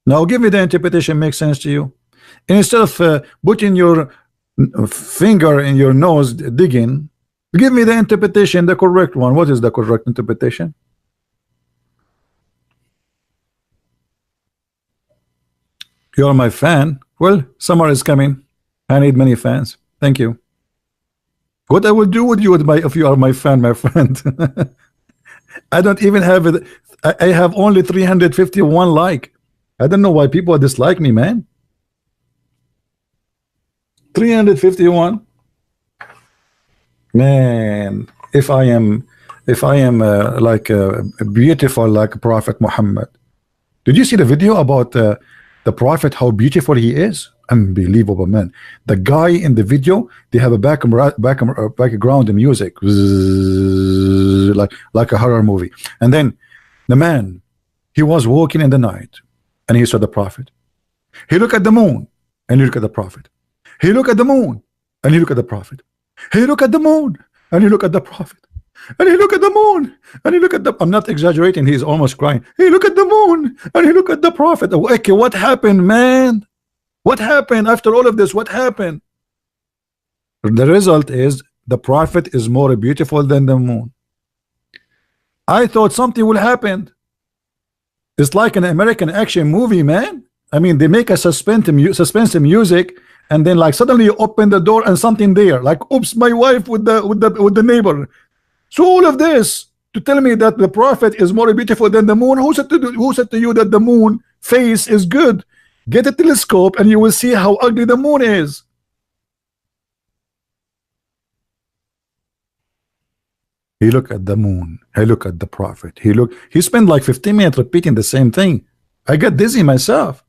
[SPEAKER 1] Now give me the interpretation makes sense to you. Instead of putting your finger in your nose digging, give me the interpretation, the correct one. What is the correct interpretation? You're my fan. Well, summer is coming. I need many fans. Thank you. What I will do with you if you are my fan, my friend. I don't even have it. I have only 351 like. I don't know why people dislike me, man. 351. Man, if I am like beautiful like Prophet Muhammad. Did you see the video about the Prophet, how beautiful he is? Unbelievable, man. The guy in the video, they have a background music, like a horror movie. And then the man, he was walking in the night and he saw the Prophet. He looked at the moon and he looked at the Prophet. He looked at the moon and he looked at the Prophet. He looked at the moon and he looked at the Prophet. And he looked at the moon and he looked at the, I'm not exaggerating, he's almost crying. He looked at the moon and he looked at the Prophet. Okay, what happened, man? What happened after all of this? What happened? The result is the Prophet is more beautiful than the moon. I thought something will happen. It's like an American action movie, man. I mean, they make a suspense music, and then like suddenly you open the door and something there, like oops, my wife with the neighbor. So all of this to tell me that the Prophet is more beautiful than the moon. Who said to you that the moon face is good? Get a telescope and you will see how ugly the moon is. He looked at the moon. He looked at the Prophet. He spent like 15 minutes repeating the same thing. I got dizzy myself.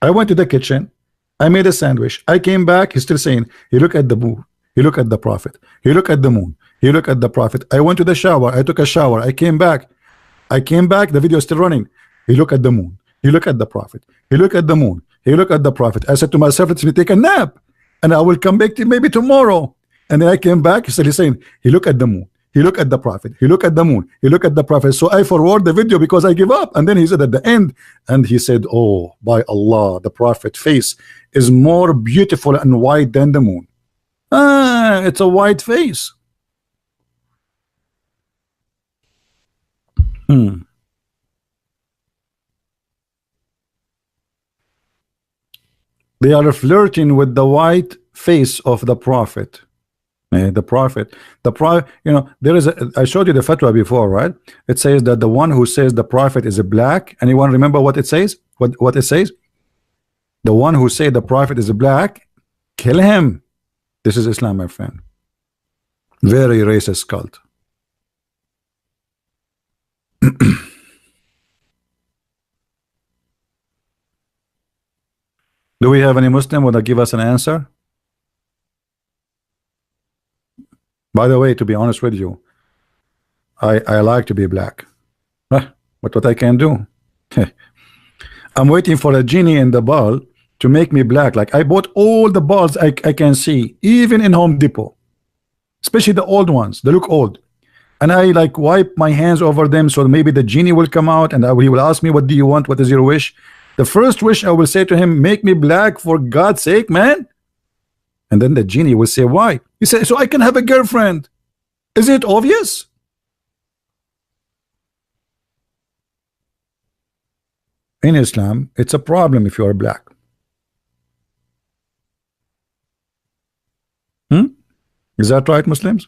[SPEAKER 1] I went to the kitchen I made a sandwich. I came back. He's still saying, he look at the moon. He look at the prophet. He look at the moon. He look at the prophet. I went to the shower. I took a shower. I came back. The video is still running. He look at the moon. He look at the prophet. He look at the moon. He look at the prophet. I said to myself, let me take a nap, and I will come back to maybe tomorrow. And then I came back. He's saying, he look at the moon. He look at the prophet. He look at the moon. He look at the prophet. So I forward the video because I give up. And then he said at the end, and he said, oh, by Allah, the prophet face is more beautiful and white than the moon. Ah, it's a white face. They are flirting with the white face of the prophet. The prophet, you know, there is I showed you the fatwa before, right? It says that the one who says the prophet is a black. Anyone remember what it says? What it says? The one who say the prophet is a black, kill him. This is Islam, my friend. Very racist cult. Do we have any Muslim want to give us an answer? By the way, to be honest with you, I like to be black. But what I can do? I'm waiting for a genie in the ball to make me black. Like I bought all the balls I can see, even in Home Depot, especially the old ones. They look old. And I like wipe my hands over them so maybe the genie will come out and he will ask me, what do you want? What is your wish? The first wish I will say to him, make me black for God's sake, man. And then the genie will say, why? He said, so I can have a girlfriend. Isn't it obvious? In Islam, it's a problem if you are black. Is that right, Muslims?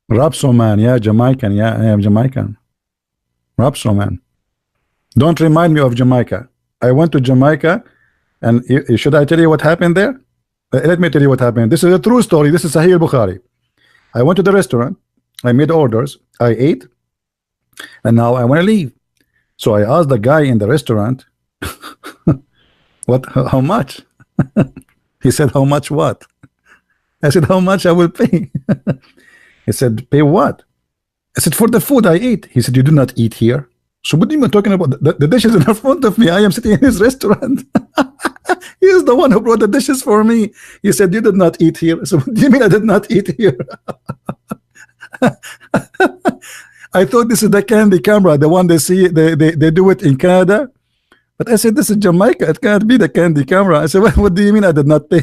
[SPEAKER 1] Rapso man, yeah, Jamaican, yeah, I am Jamaican. Rapso man. Don't remind me of Jamaica. I went to Jamaica, and should I tell you what happened there? Let me tell you what happened. This is a true story. This is Sahih Bukhari. I went to the restaurant. I made orders. I ate, and now I want to leave. So I asked the guy in the restaurant, how much? He said, how much what? I said, how much I will pay? He said, pay what? I said, for the food I ate. He said, you do not eat here. So what are you talking about? The dishes in front of me. I am sitting in his restaurant. He is the one who brought the dishes for me. He said, you did not eat here. So what do you mean I did not eat here? I thought this is the candy camera, the one they see, they do it in Canada. But I said, this is Jamaica. It can't be the candy camera. I said, what do you mean I did not pay?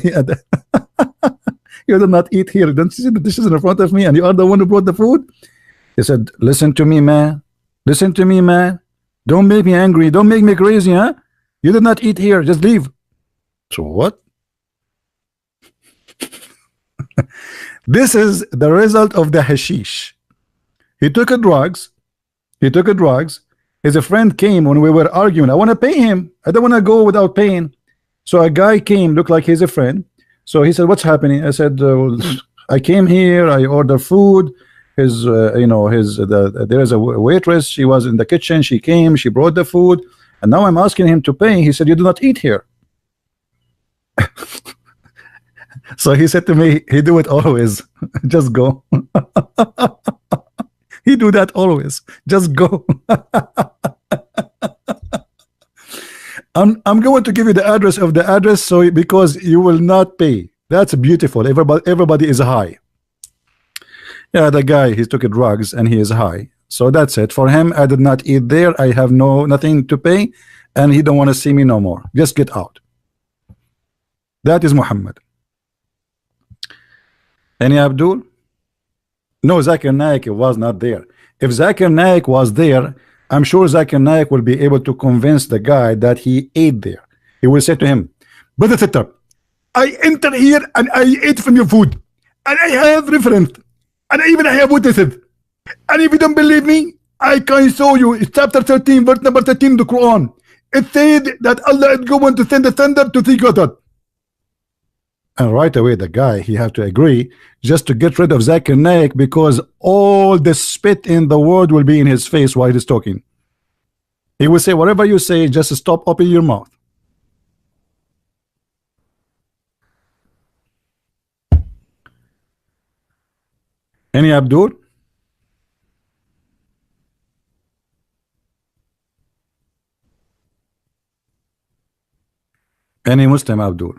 [SPEAKER 1] You did not eat here. Don't you see the dishes in front of me and you are the one who brought the food? He said, listen to me, man. Listen to me, man. Don't make me angry. Don't make me crazy, huh? You did not eat here. Just leave. So what? This is the result of the hashish. He took a drugs. He took a drugs. His friend came when we were arguing. I want to pay him. I don't want to go without paying. So a guy came, looked like he's a friend. So he said, what's happening? I said, I came here. I ordered food. There is a waitress. She was in the kitchen. She came. She brought the food. And now I'm asking him to pay. He said, you do not eat here. So he said to me, he do it always. Just go. He do that always. Just go. I'm going to give you the address of the address, so because you will not pay. That's beautiful. Everybody is high. Yeah, the guy, he took drugs and he is high. So that's it. For him, I did not eat there. I have nothing to pay, and he don't want to see me no more. Just get out. That is Muhammad. Any Abdul? No, Zakir Naik was not there. If Zakir Naik was there, I'm sure Zakir Naik will be able to convince the guy that he ate there. He will say to him, brother sister, I enter here and I ate from your food, and I have reference, and even I have witnesses. And if you don't believe me, I can show you. It's chapter 13, verse number 13 in the Quran. It said that Allah is going to send a thunder to see Qatar. And right away, the guy, he have to agree just to get rid of Zakir Naik, because all the spit in the world will be in his face while he's talking. He will say, whatever you say, just stop opening your mouth. Any Abdul? Any Muslim Abdul?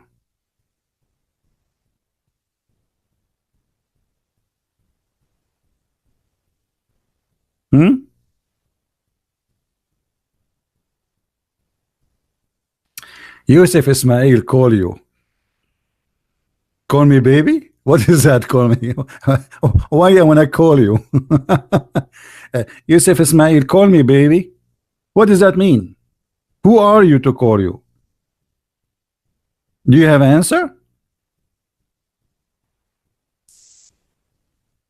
[SPEAKER 1] Hmm? Yusuf Ismail call you. Call me baby? What is that? Call me. Why when I call you? Yusuf Ismail, call me baby. What does that mean? Who are you to call you? Do you have an answer?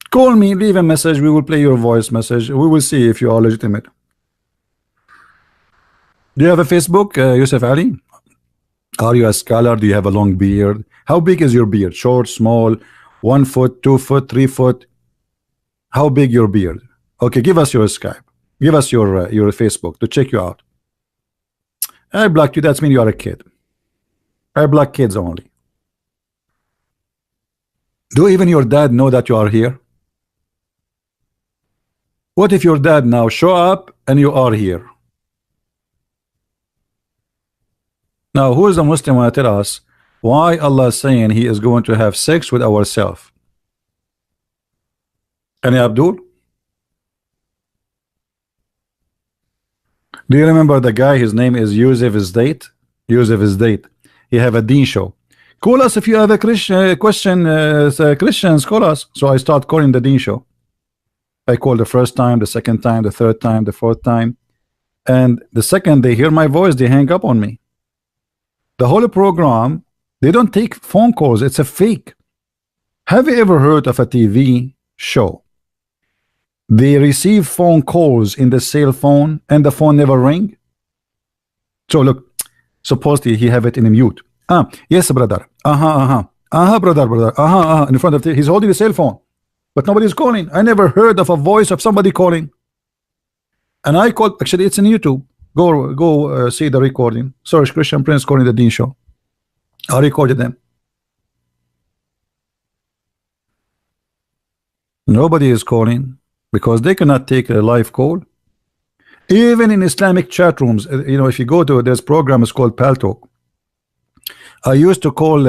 [SPEAKER 1] Call me, leave a message. We will play your voice message. We will see if you are legitimate. Do you have a Facebook, Yusuf Ali? Are you a scholar? Do you have a long beard? How big is your beard? Short, small, 1 foot, 2 foot, 3 foot? How big your beard? Okay, give us your Skype. Give us your Facebook to check you out. I blocked you. That's mean you are a kid. I block kids only. Do even your dad know that you are here? What if your dad now show up and you are here? Now, who is a Muslim want to tell us why Allah is saying He is going to have sex with ourselves? Any Abdul? Do you remember the guy? His name is Yusuf Isdate. Yusuf Isdate. He have a deen show. Call us if you have a Christian question. Christians, call us. So I start calling the deen show. I call the first time, the second time, the third time, the fourth time, and the second they hear my voice, they hang up on me. The whole program, they don't take phone calls. It's a fake. Have you ever heard of a TV show? They receive phone calls in the cell phone and the phone never ring. So look, supposedly he have it in a mute. Yes, brother. Brother. In front of he's holding the cell phone, but nobody's calling. I never heard of a voice of somebody calling. And I called. Actually, it's in YouTube. Go see the recording. Search Christian Prince calling the Dean show. I recorded them. Nobody is calling because they cannot take a live call. Even in Islamic chat rooms, you know, if you go to this program, it's called Paltalk. I used to call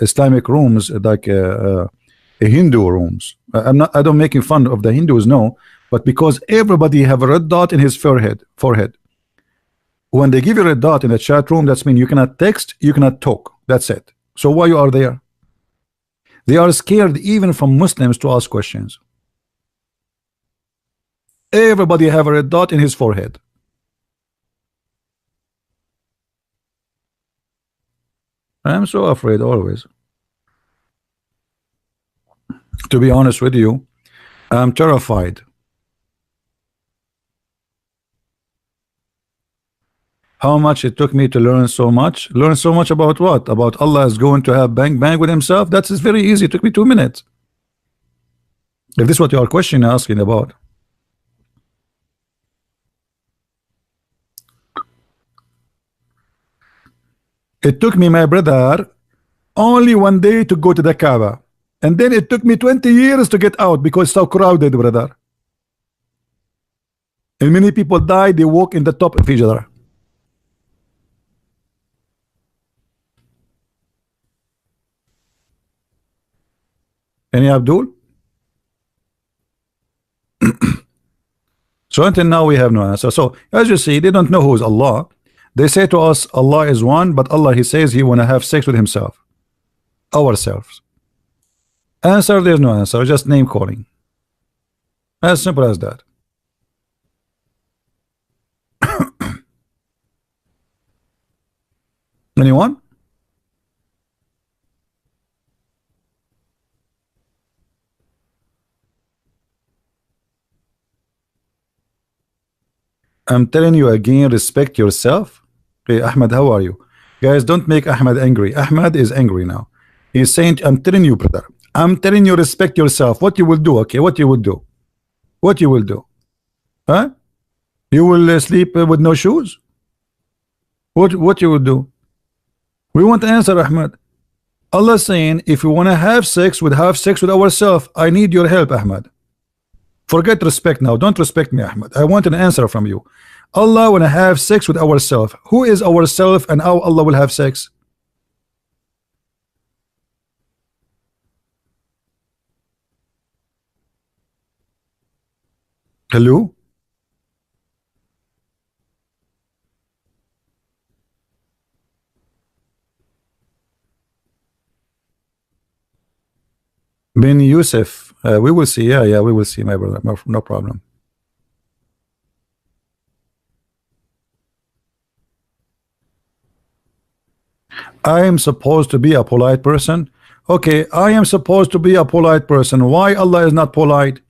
[SPEAKER 1] Islamic rooms like Hindu rooms. I don't making fun of the Hindus, no, but because everybody have a red dot in his forehead. When they give you a red dot in the chat room, that's mean you cannot text, you cannot talk. That's it. So why you are there? They are scared even from Muslims to ask questions. Everybody have a red dot in his forehead. I'm so afraid always. To be honest with you, I'm terrified. How much it took me to learn so much? Learn so much about what? About Allah is going to have bang bang with himself? That's very easy. It took me 2 minutes. If this is what your question asking about. It took me, my brother, only 1 day to go to the Kaaba. And then it took me 20 years to get out because it's so crowded, brother. And many people die, they walk in the top of each other. Any Abdul? So until now we have no answer. So as you see, they don't know who is Allah. They say to us, Allah is one, but Allah, he says he want to have sex with himself. Ourselves. Answer, there's no answer, just name calling. As simple as that. Anyone? I'm telling you again, respect yourself. Hey, Ahmed, how are you? Guys, don't make Ahmad angry. Ahmad is angry now. He's saying, I'm telling you, brother. I'm telling you, respect yourself. What you will do, okay? What you will do? What you will do? Huh? You will sleep with no shoes? What you will do? We want to answer, Ahmad. Allah saying, if you want to have sex, we'll have sex with ourselves. I need your help, Ahmad. Forget respect now. Don't respect me, Ahmad. I want an answer from you. Allah want to have sex with ourselves. Who is ourself and how Allah will have sex? Hello? Bin Yusuf. We will see. Yeah, we will see, my brother. No problem. I am supposed to be a polite person. Okay, I am supposed to be a polite person. Why Allah is not polite?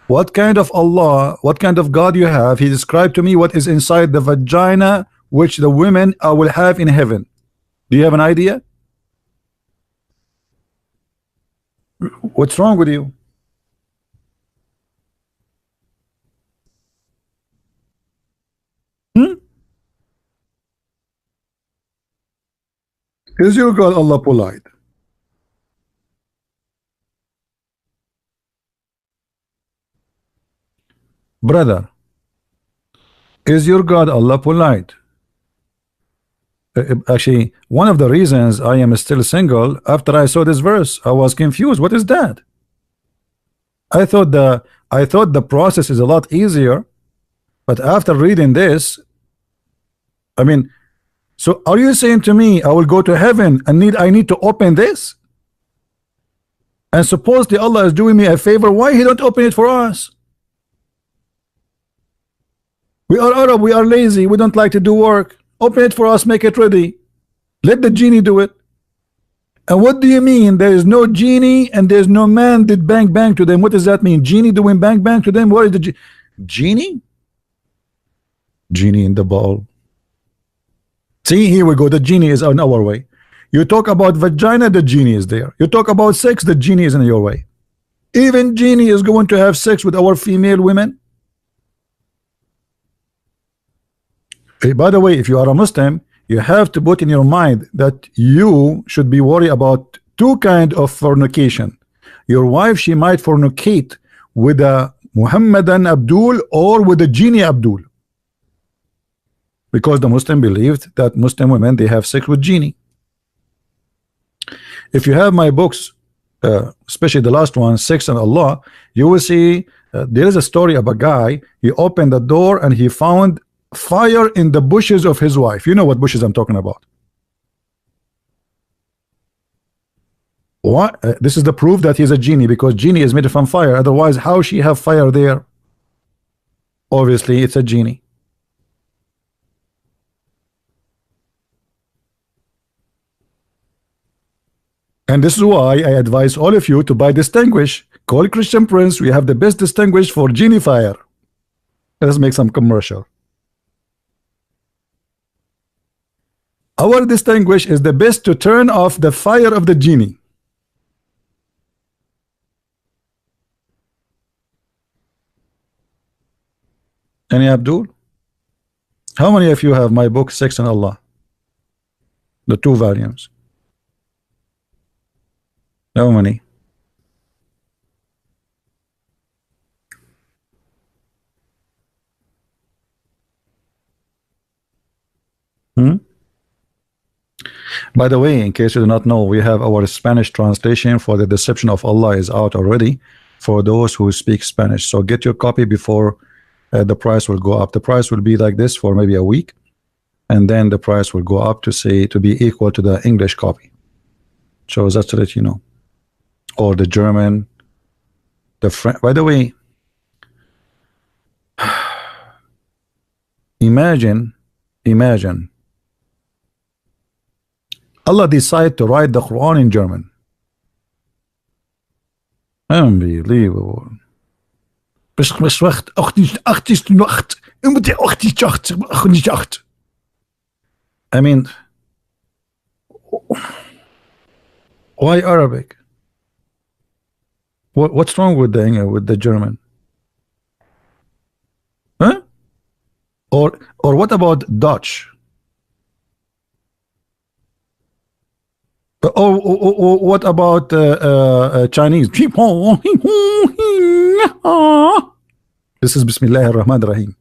[SPEAKER 1] What kind of Allah, what kind of God you have? He described to me what is inside the vagina which the women will have in heaven. Do you have an idea? What's wrong with you? Hmm? Is your God Allah polite? Brother, is your God Allah polite? Actually, one of the reasons I am still single, after I saw this verse, I was confused. What is that? I thought the process is a lot easier, but after reading this, I mean, so are you saying to me I will go to heaven and I need to open this? And supposedly Allah is doing me a favor. Why He don't open it for us? We are Arab, we are lazy, we don't like to do work. Open it for us, make it ready. Let the genie do it. And what do you mean there is no genie and there's no man did bang bang to them? What does that mean? Genie doing bang bang to them? What is the genie? Genie in the ball. See, here we go. The genie is on our way. You talk about vagina, the genie is there. You talk about sex, the genie is in your way. Even genie is going to have sex with our female women. Hey, by the way, if you are a Muslim, you have to put in your mind that you should be worried about two kinds of fornication. Your wife, she might fornicate with a Mohammedan Abdul or with a genie Abdul, because the Muslim believed that Muslim women, they have sex with genie. If you have my books, especially the last one, Sex and Allah, you will see there is a story of a guy. He opened the door and he found fire in the bushes of his wife. You know what bushes I'm talking about. What? This is the proof that he's a genie, because genie is made from fire. Otherwise, how she have fire there? Obviously, it's a genie. And this is why I advise all of you to buy Distinguish. Call Christian Prince. We have the best Distinguish for genie fire. Let's make some commercial. Our Distinguish is the best to turn off the fire of the genie. Any Abdul? How many of you have my book Sex and Allah? The 2 volumes. How many? By the way, in case you do not know, we have our Spanish translation for The Deception of Allah is out already for those who speak Spanish. So get your copy before the price will go up. The price will be like this for maybe a week, and then the price will go up to be equal to the English copy. So that's to let you know. Or the German, the French. By the way, imagine Allah decided to write the Quran in German. Unbelievable. I mean, Why Arabic? What's wrong with the German? Huh? Or what about Dutch? Or what about Chinese? This is Bismillah ar-Rahman ar-Rahim.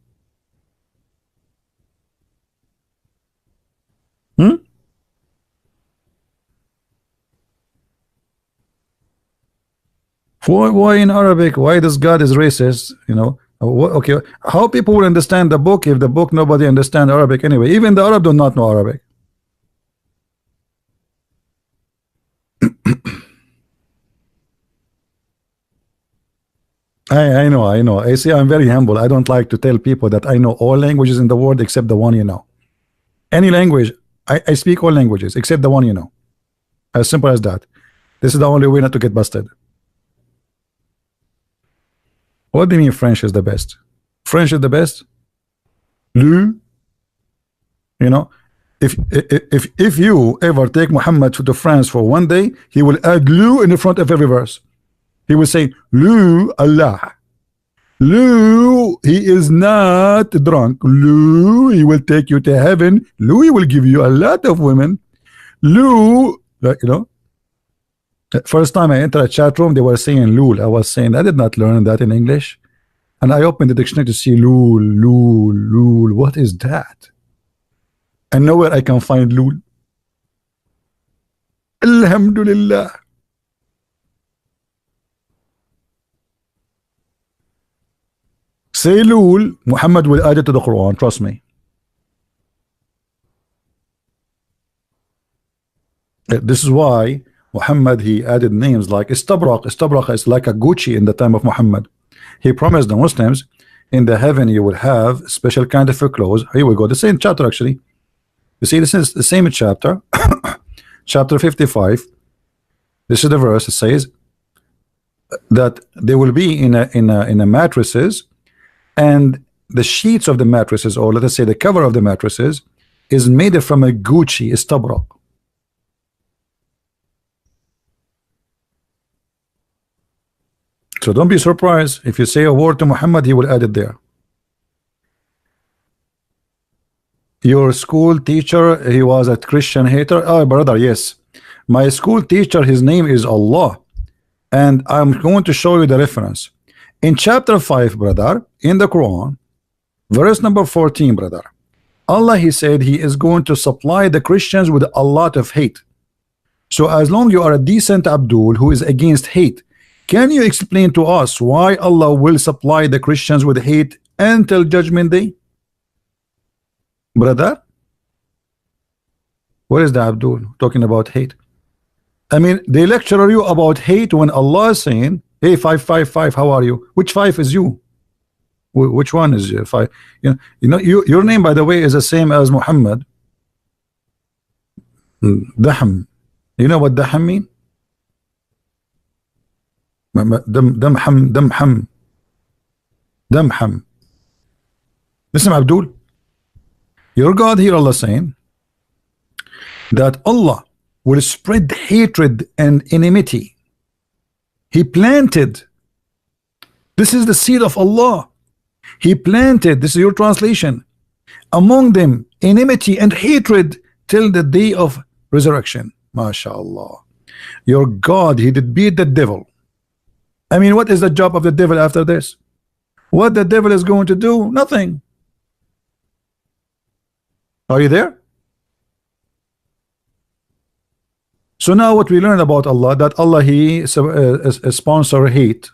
[SPEAKER 1] Hmm? Why in Arabic? Why this God is racist? You know? Okay, how people will understand the book if the book nobody understand Arabic anyway? Even the Arab do not know Arabic. I know, I know. I see, I'm very humble. I don't like to tell people that I know all languages in the world except the one you know. Any language, I speak all languages except the one you know. As simple as that. This is the only way not to get busted. What do you mean French is the best? French is the best? You know, if you ever take Muhammad to France for one day, he will add Lu in the front of every verse. He will say, Lu Allah. Lu, he is not drunk. Lu, he will take you to heaven. Lu, he will give you a lot of women. Lu, you know, first time I entered a chat room, they were saying Lul. I was saying, I did not learn that in English. And I opened the dictionary to see Lul, Lul, Lul. What is that? And nowhere I can find Lul. Alhamdulillah. Say Lul, Muhammad will add it to the Quran, trust me. This is why Muhammad, he added names like Istabrak. Istabrak is like a Gucci in the time of Muhammad. He promised the Muslims, in the heaven you will have special kind of clothes. Here we go, the same chapter actually. You see, this is the same chapter, chapter 55. This is the verse. It says that they will be in a mattresses, and the sheets of the mattresses, or let us say the cover of the mattresses, is made from a Gucci, Istabrak. So don't be surprised if you say a word to Muhammad, he will add it there. Your school teacher, he was a Christian hater. Oh, brother, yes. My school teacher, his name is Allah. And I'm going to show you the reference. In chapter 5, brother, in the Quran, verse number 14, brother, Allah, he said, he is going to supply the Christians with a lot of hate. So as long you are a decent Abdul who is against hate, can you explain to us why Allah will supply the Christians with hate until Judgment Day? Brother, where is the Abdul talking about hate? I mean, they lecture you about hate when Allah is saying, hey, 555, how are you? Which 5 is you? Which one is 5? You know, your name, by the way, is the same as Muhammad. Dahm. You know what Dahm mean? Damham. Listen, Abdul. Your God here, Allah saying that Allah will spread hatred and enmity. He planted. This is the seed of Allah. He planted, this is your translation, among them enmity and hatred till the day of resurrection. MashaAllah. Your God, he did beat the devil. I mean, what is the job of the devil after this? What the devil is going to do? Nothing. Are you there? So now what we learned about Allah, that Allah, he sponsor hate.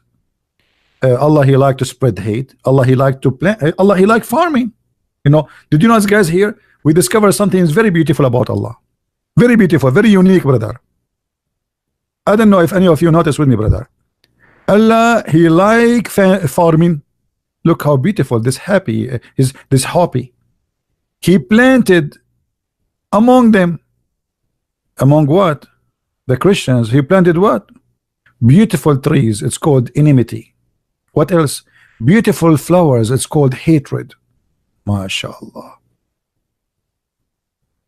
[SPEAKER 1] Allah, he like to spread hate. Allah, he like to plan. Allah, he like farming. You know, did you know, guys, here we discover something is very beautiful about Allah. Very beautiful, very unique, brother. I don't know if any of you notice with me, brother. Allah, he like farming. Look how beautiful this happy is, this happy. He planted among them. Among what? The Christians. He planted what? Beautiful trees. It's called enmity. What else? Beautiful flowers. It's called hatred. MashaAllah.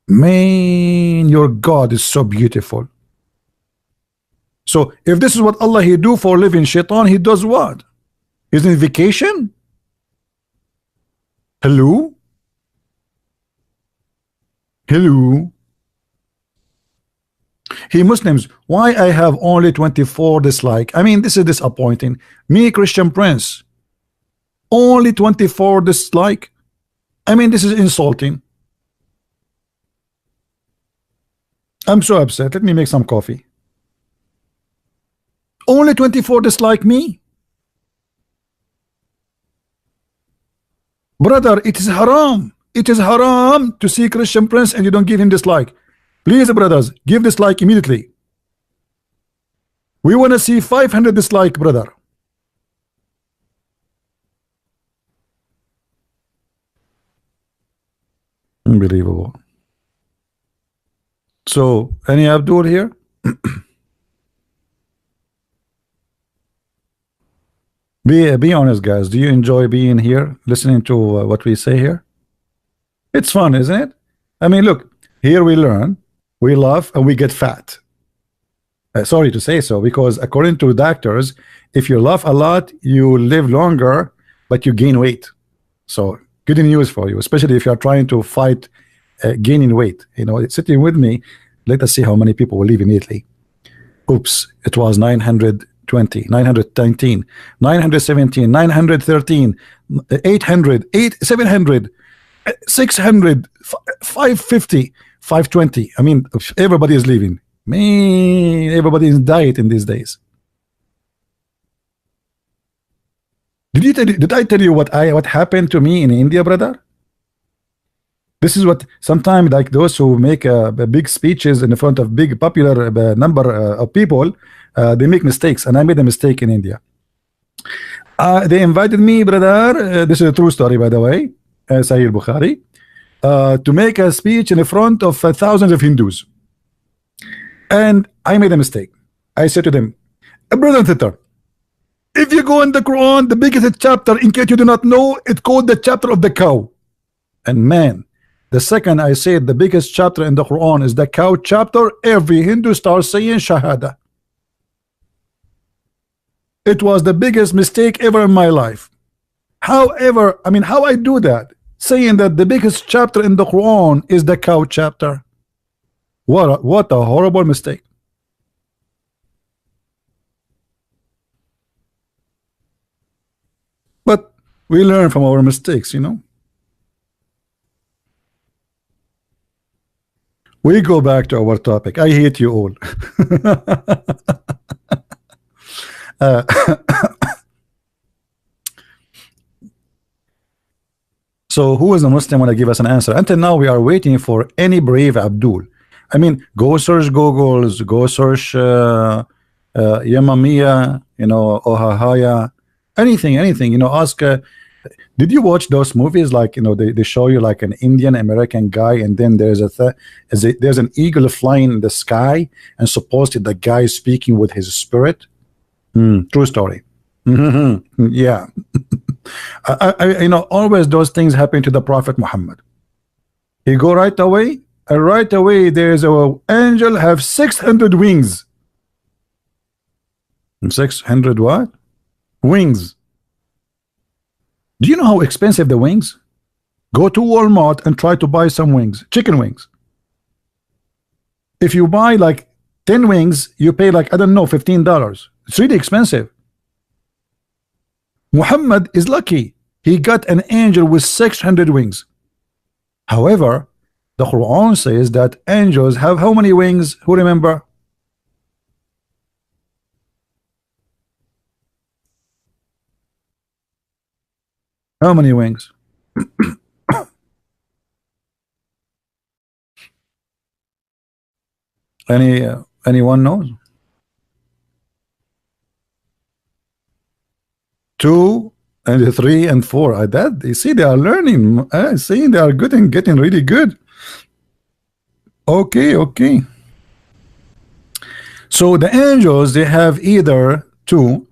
[SPEAKER 1] Man, your God is so beautiful. So if this is what Allah he do for living, shaitan he does what? He's in vacation? Hello? Hello? Hey Muslims, why I have only 24 dislike? I mean, this is disappointing. Me, Christian Prince, only 24 dislike. I mean, this is insulting. I'm so upset. Let me make some coffee. Only 24 dislike me. Brother, it is haram. It is haram to see Christian Prince and you don't give him dislike. Please, brothers, give dislike immediately. We want to see 500 dislike, brother. Unbelievable. So, any Abdul here? Be honest, guys. Do you enjoy being here, listening to what we say here? It's fun, isn't it? I mean, look, here we learn, we laugh, and we get fat. Sorry to say so, because according to doctors, if you laugh a lot, you live longer, but you gain weight. So, good news for you, especially if you are trying to fight gaining weight. You know, sitting with me, let us see how many people will leave immediately. Oops, it was 920, 919, 917, 913, 800, 700, 600, 550, 520. I mean, everybody is leaving. Man, everybody is diet in these days. Did I tell you what happened to me in India, brother? This is what sometimes, like those who make big speeches in front of big popular number of people, they make mistakes, and I made a mistake in India. They invited me, brother. This is a true story, by the way, Sahih Bukhari, to make a speech in front of thousands of Hindus, and I made a mistake. I said to them, brother and sister, if you go in the Quran, the biggest chapter, in case you do not know, it's called the chapter of the cow. And man, the second I said the biggest chapter in the Quran is the cow chapter, every Hindu starts saying Shahada. It was the biggest mistake ever in my life. However, I mean, how I do that? Saying that the biggest chapter in the Quran is the cow chapter. What a horrible mistake. But we learn from our mistakes, you know. We go back to our topic. I hate you all. So who is a Muslim want to give us an answer? Until now we are waiting for any brave Abdul. I mean, go search Googles, go search Yamamiya, you know, Ohahaya, anything, you know, ask did you watch those movies, like, you know, they show you like an Indian American guy, and then there's there's an eagle flying in the sky, and supposedly the guy is speaking with his spirit. True story. Yeah. You know, always those things happen to the Prophet Muhammad. He go right away, and right away there's a angel have 600 wings. 600 what? Wings. Do you know how expensive the wings? Go to Walmart and try to buy some wings, chicken wings. If you buy like 10 wings, you pay like, I don't know, $15. It's really expensive. Muhammad is lucky. He got an angel with 600 wings. However, the Quran says that angels have how many wings? Who remember? How many wings? Anyone knows? 2 and 3 and 4. That you see, they are learning. See, they are good and getting really good. Okay. So the angels, they have either 2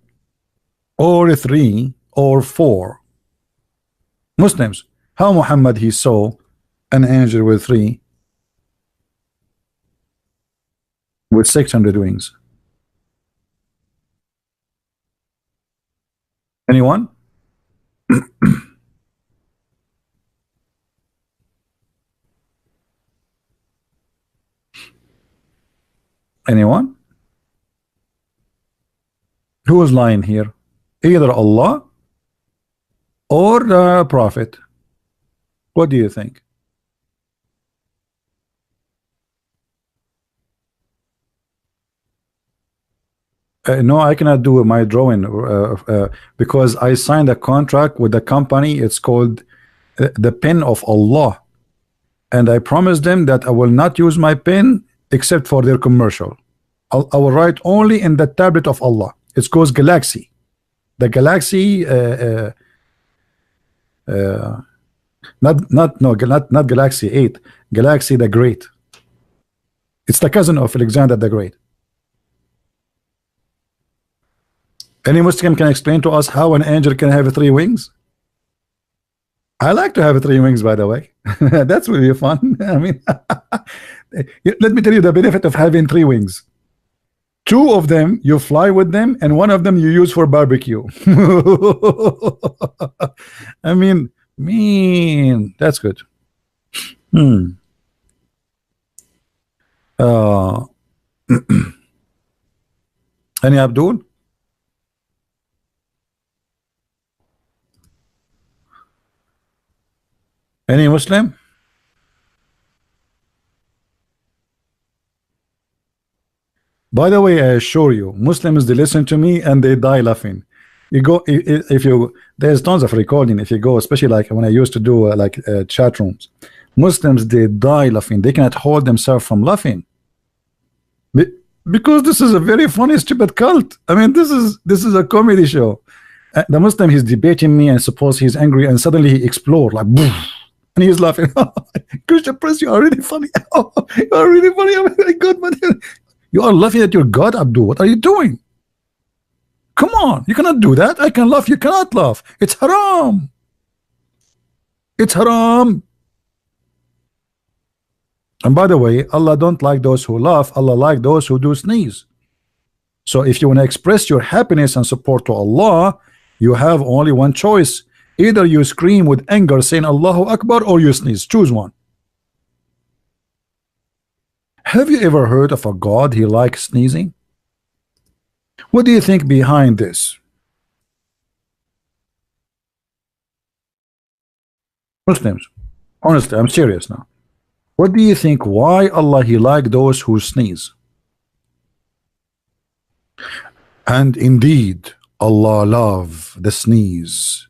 [SPEAKER 1] or 3 or 4. Muslims, how Muhammad he saw an angel with 3 with 600 wings. Anyone? Anyone? Who is lying here? Either Allah or the Prophet. What do you think? No, I cannot do my drawing because I signed a contract with the company. It's called the pen of Allah, and I promised them that I will not use my pen except for their commercial. I will write only in the tablet of Allah. It's called Galaxy. The Galaxy, not Galaxy 8, Galaxy the Great. It's the cousin of Alexander the Great. Any Muslim can explain to us how an angel can have 3 wings? I like to have 3 wings, by the way. That's really fun. I mean, let me tell you the benefit of having 3 wings. 2 of them you fly with them, and 1 of them you use for barbecue. I mean, that's good. Any Abdul? Any Muslim? By the way, I assure you, Muslims, they listen to me and they die laughing. You go, if you, there's tons of recording. If you go, especially like when I used to do chat rooms, Muslims, they die laughing. They cannot hold themselves from laughing because this is a very funny, stupid cult. I mean, this is a comedy show. The Muslim, he's debating me, and suppose he's angry, and suddenly he explodes like, and he's laughing. Christian Prince, you are really funny. You are really funny. Oh my God, man. You are laughing at your God, Abdul. What are you doing? Come on, you cannot do that. I can laugh, you cannot laugh. It's haram. It's haram. And by the way, Allah don't like those who laugh. Allah like those who do sneeze. So if you want to express your happiness and support to Allah, you have only one choice. Either you scream with anger saying Allahu Akbar, or you sneeze. Choose one. Have you ever heard of a God he likes sneezing? What do you think behind this? Muslims, honestly, I'm serious now. What do you think why Allah he like those who sneeze? And indeed, Allah love the sneeze.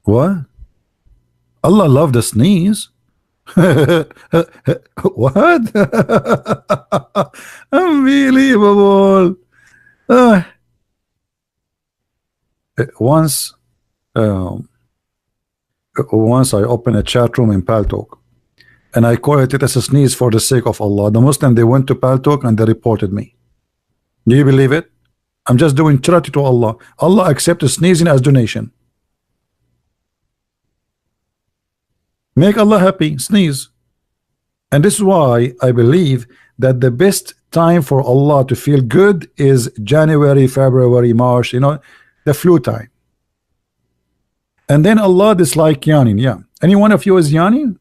[SPEAKER 1] What? Allah love the sneeze? What? Unbelievable. Once I opened a chat room in Paltalk, and I called it as a sneeze for the sake of Allah. The Muslim, they went to Paltalk and they reported me. Do you believe it? I'm just doing charity to Allah. Allah accepts sneezing as donation. Make Allah happy, sneeze. And this is why I believe that the best time for Allah to feel good is January, February, March, you know, the flu time. And then Allah dislike yawning. Yeah. Any one of you is yawning?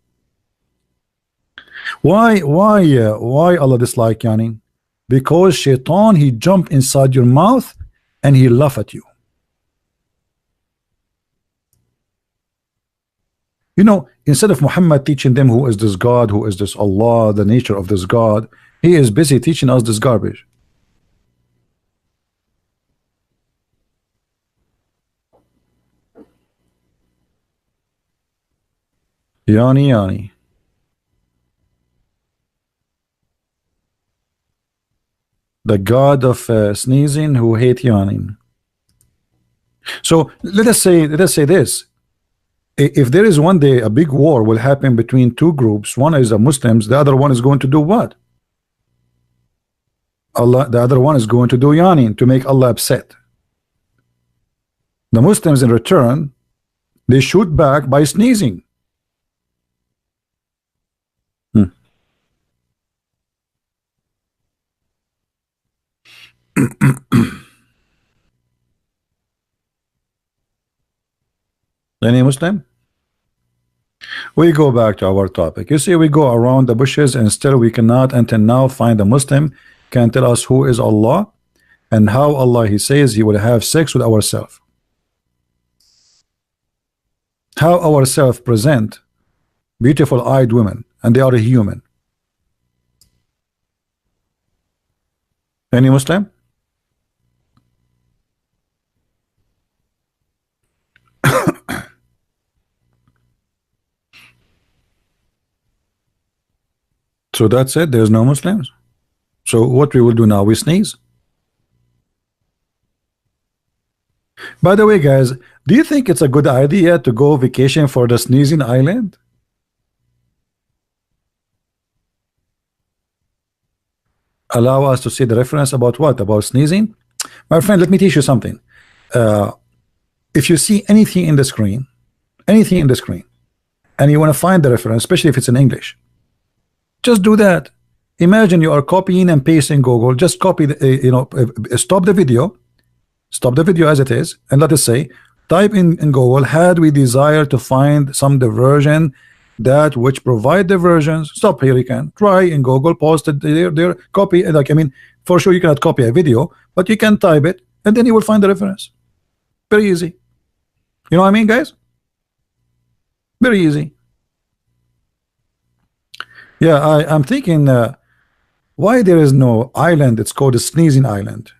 [SPEAKER 1] Why Allah dislike yawning? Because Shaitan, he jump inside your mouth and he laugh at you. You know, instead of Muhammad teaching them who is this God, who is this Allah, the nature of this God, he is busy teaching us this garbage. Yanni, Yanni. The God of sneezing who hate yawning. So let us say this. If there is one day a big war will happen between 2 groups, one is the Muslims, the other one is going to do what? Allah, the other one is going to do yawning to make Allah upset. The Muslims in return, they shoot back by sneezing. Any Muslim? We go back to our topic. You see, we go around the bushes and still we cannot until now find a Muslim can tell us who is Allah and how Allah he says he will have sex with ourselves. How ourselves present beautiful eyed women and they are human. Any Muslim? So that's it. There's no Muslims. So what we will do now, we sneeze. By the way, guys, do you think it's a good idea to go vacation for the sneezing island? Allow us to see the reference about what? About sneezing? My friend, let me teach you something. If you see anything in the screen, and you want to find the reference, especially if it's in English, just do that. Imagine you are copying and pasting Google. Just copy the, stop the video as it is, and let us say, type in Google, had we desire to find some diversion that which provide diversions. Stop here. You can try in Google, post it there, copy. Like, I mean, for sure you cannot copy a video, but you can type it, and then you will find the reference. Very easy. You know what I mean, guys? Very easy. Yeah, I'm thinking why there is no island. It's called a sneezing island.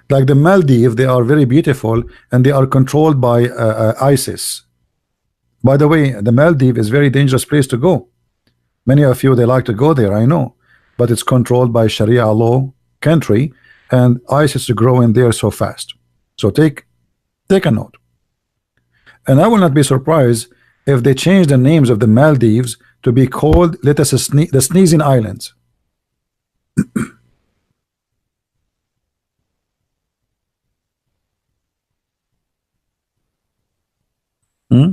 [SPEAKER 1] Like the Maldives, they are very beautiful and they are controlled by ISIS. By the way, the Maldives is a very dangerous place to go. Many of you, they like to go there, I know, but it's controlled by Sharia law country, and ISIS is growing there so fast. So take a note. And I will not be surprised if they change the names of the Maldives to be called, let us the Sneezing Islands. Hmm?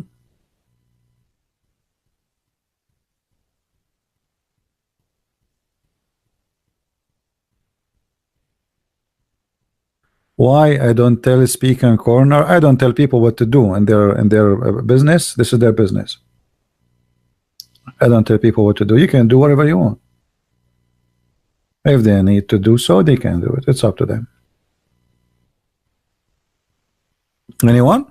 [SPEAKER 1] Why I don't tell speak in corner? I don't tell people what to do in their business. This is their business. I don't tell people what to do. You can do whatever you want. If they need to do so, they can do it. It's up to them. Anyone?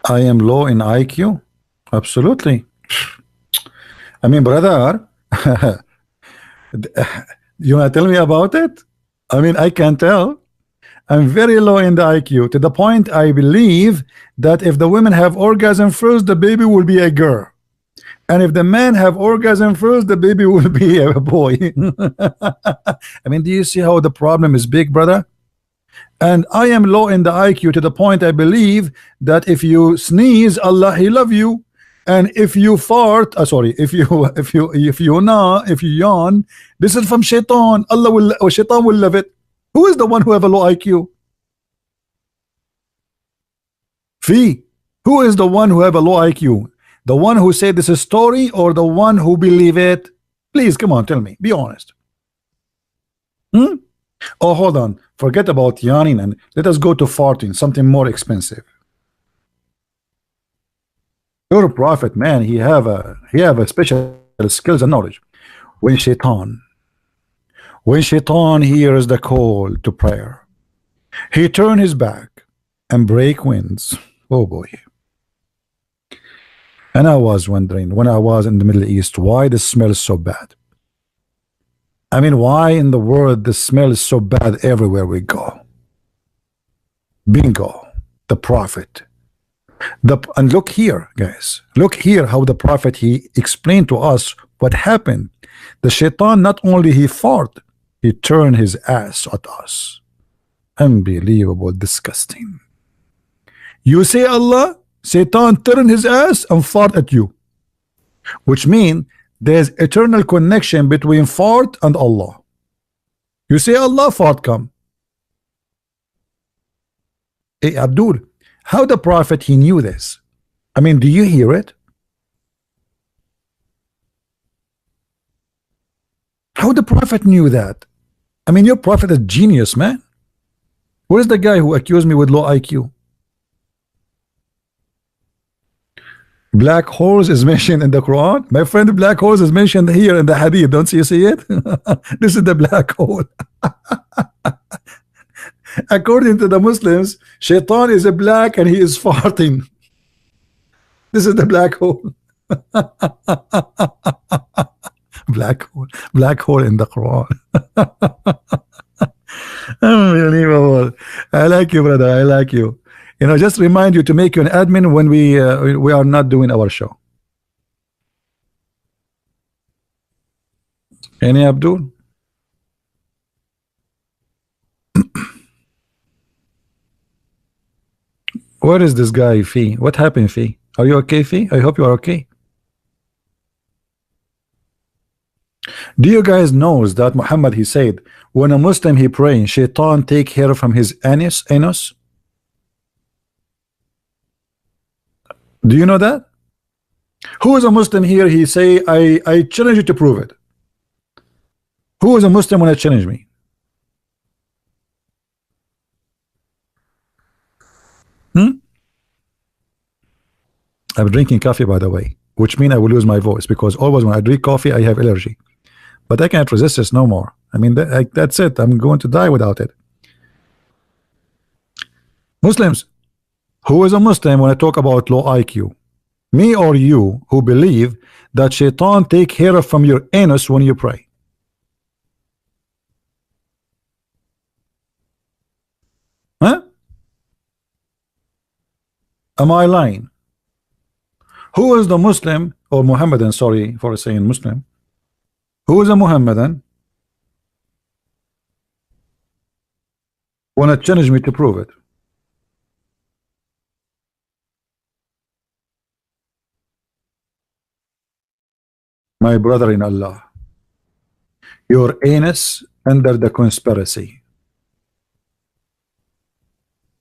[SPEAKER 1] I am low in IQ. Absolutely. I mean, brother, you want to tell me about it? I mean, I can tell. I'm very low in the IQ to the point I believe that if the women have orgasm first, the baby will be a girl. And if the men have orgasm first, the baby will be a boy. I mean, do you see how the problem is big, brother? And I am low in the IQ to the point I believe that if you sneeze, Allah he love you, and if you fart, sorry, if you yawn, this is from Shaitan. Allah will, or Shaitan will love it. Who is the one who have a low IQ? Fee. Who is the one who have a low IQ? The one who said this is story, or the one who believe it? Please, come on, tell me. Be honest. Hmm? Oh, hold on. Forget about yawning and let us go to farting, something more expensive. Your prophet, man, he have a special skills and knowledge. When Shaitan hears the call to prayer, he turn his back and break winds. Oh boy. And I was wondering when I was in the Middle East, why the smell is so bad. I mean, why in the world the smell is so bad everywhere we go? Bingo, the prophet. And look here, guys. Look here how the prophet, he explained to us what happened. The Shaitan, not only he fought, he turned his ass at us. Unbelievable, disgusting. You say Allah, Satan turned his ass and fought at you. Which means there's eternal connection between fart and Allah. You say Allah, fart come. Hey Abdul, How the prophet he knew this? I mean, do you hear it? How the prophet knew that? I mean, your prophet is genius, man. Where's the guy who accused me with low IQ? Black holes is mentioned in the Quran. My friend, black holes is mentioned here in the Hadith. Don't you see it? This is the black hole. According to the Muslims, Shaitan is a black and he is farting. This is the black hole. Black hole in the Quran. Unbelievable. I like you, brother. I like you. You know, just remind you to make you an admin when we are not doing our show. Any Abdul? Where is this guy, Fee? What happened, Fee? Are you okay, Fee? I hope you are okay. Do you guys know that Muhammad he said when a Muslim he praying, Shaitan take hair from his anus? Do you know that? Who is a Muslim here? He say, I challenge you to prove it. Who is a Muslim when I challenge me? I'm drinking coffee, by the way, which means I will lose my voice because always when I drink coffee, I have allergy. But I can't resist this no more. I mean, that's it. I'm going to die without it. Muslims, who is a Muslim when I talk about low IQ? Me or you who believe that Shaitan take hair from your anus when you pray? Huh? Am I lying? Who is the Muslim or Mohammedan? Sorry for saying Muslim. Who is a Mohammedan? Want to challenge me to prove it? My brother in Allah, your anus under the conspiracy.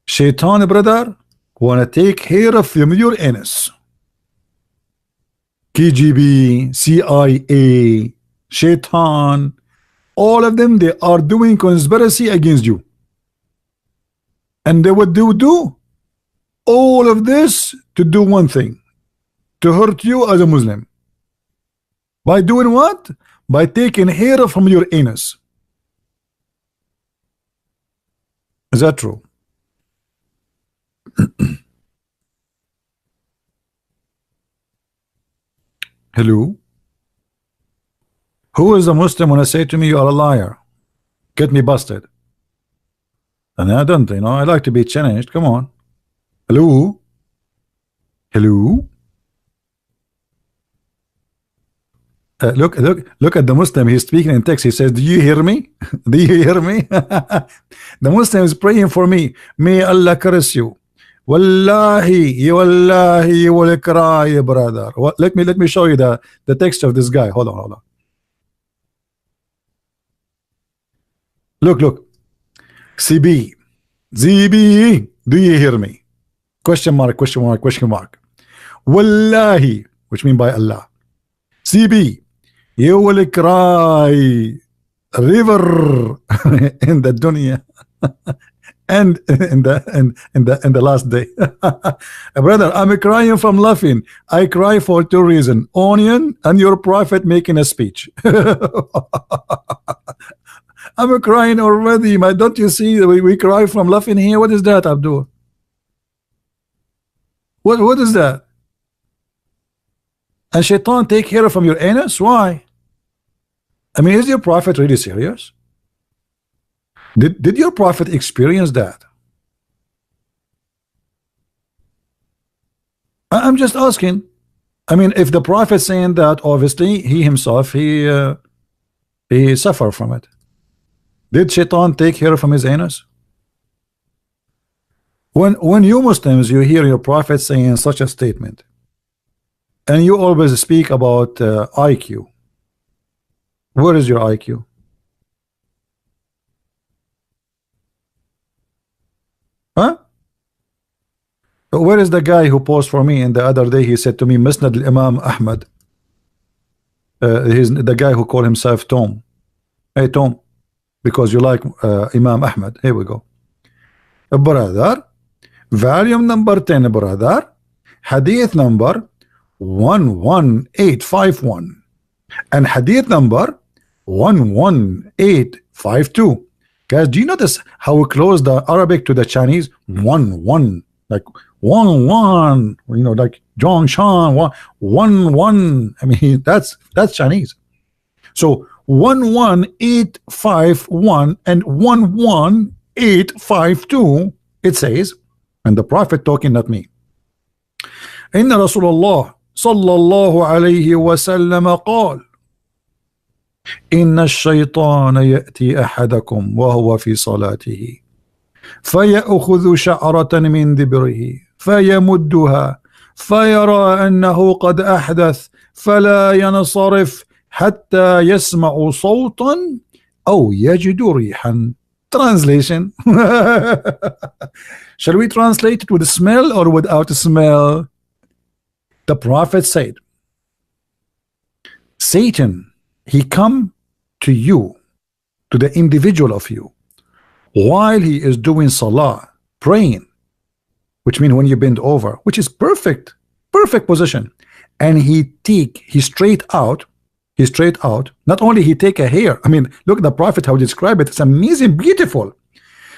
[SPEAKER 1] Shaitan, brother, want to take hair from your anus. KGB, CIA, Shaitan, all of them, they are doing conspiracy against you. And they would do all of this to do one thing, to hurt you as a Muslim. By doing what? By taking hair from your anus. Is that true? Hello? Who is a Muslim when I say to me you are a liar? Get me busted. And I don't, you know, I like to be challenged. Come on. Hello? Hello? Look at the Muslim. He's speaking in text. He says, do you hear me? Do you hear me? The Muslim is praying for me. May Allah curse you. Wallahi, you will cry, brother. What? Let me show you the text of this guy. Hold on. Look. CB, ZB, do you hear me? Question mark. Wallahi, which mean by Allah. CB, you will cry river in the dunya and in the last day. Brother, I'm crying from laughing. I cry for two reasons: onion and your prophet making a speech. I'm crying already, man. Don't you see we cry from laughing here? What is that, Abdul? What is that? And Shaitan take hair from your anus? Why? I mean, is your prophet really serious? Did your prophet experience that? I'm just asking. I mean, if the prophet saying that, obviously he himself he suffered from it. Did Shaitan take hair from his anus? When you Muslims you hear your prophet saying such a statement, and you always speak about IQ, where is your IQ? Huh? Where is the guy who posed for me? And the other day he said to me, Musnad al-Imam Ahmad. He's the guy who called himself Tom. Hey Tom, because you like Imam Ahmad. Here we go. Brother, volume number 10, brother, hadith number 11851 and hadith number 11852. Guys, do you notice how we close the Arabic to the Chinese? One, like one, you know, like John Shan, one. I mean, that's Chinese. So 11851 and 11852, it says, and the Prophet talking, not me. Inna Rasulullah sallallahu alayhi wa sallam قال إن الشيطان يأتي أحدكم وهو في صلاته فيأخذ شعرة من دبره فيمدها فيرى أنه قد أحدث فلا ينصرف حتى يسمع صوتا أو يجد ريحا. Translation. Shall we translate it with a smell or without a smell? The Prophet said, Satan, he come to you, to the individual of you, while he is doing salah, praying, which means when you bend over, which is perfect position, and he straight out, not only he take a hair, I mean, look at the Prophet how he describe it, it's amazing, beautiful.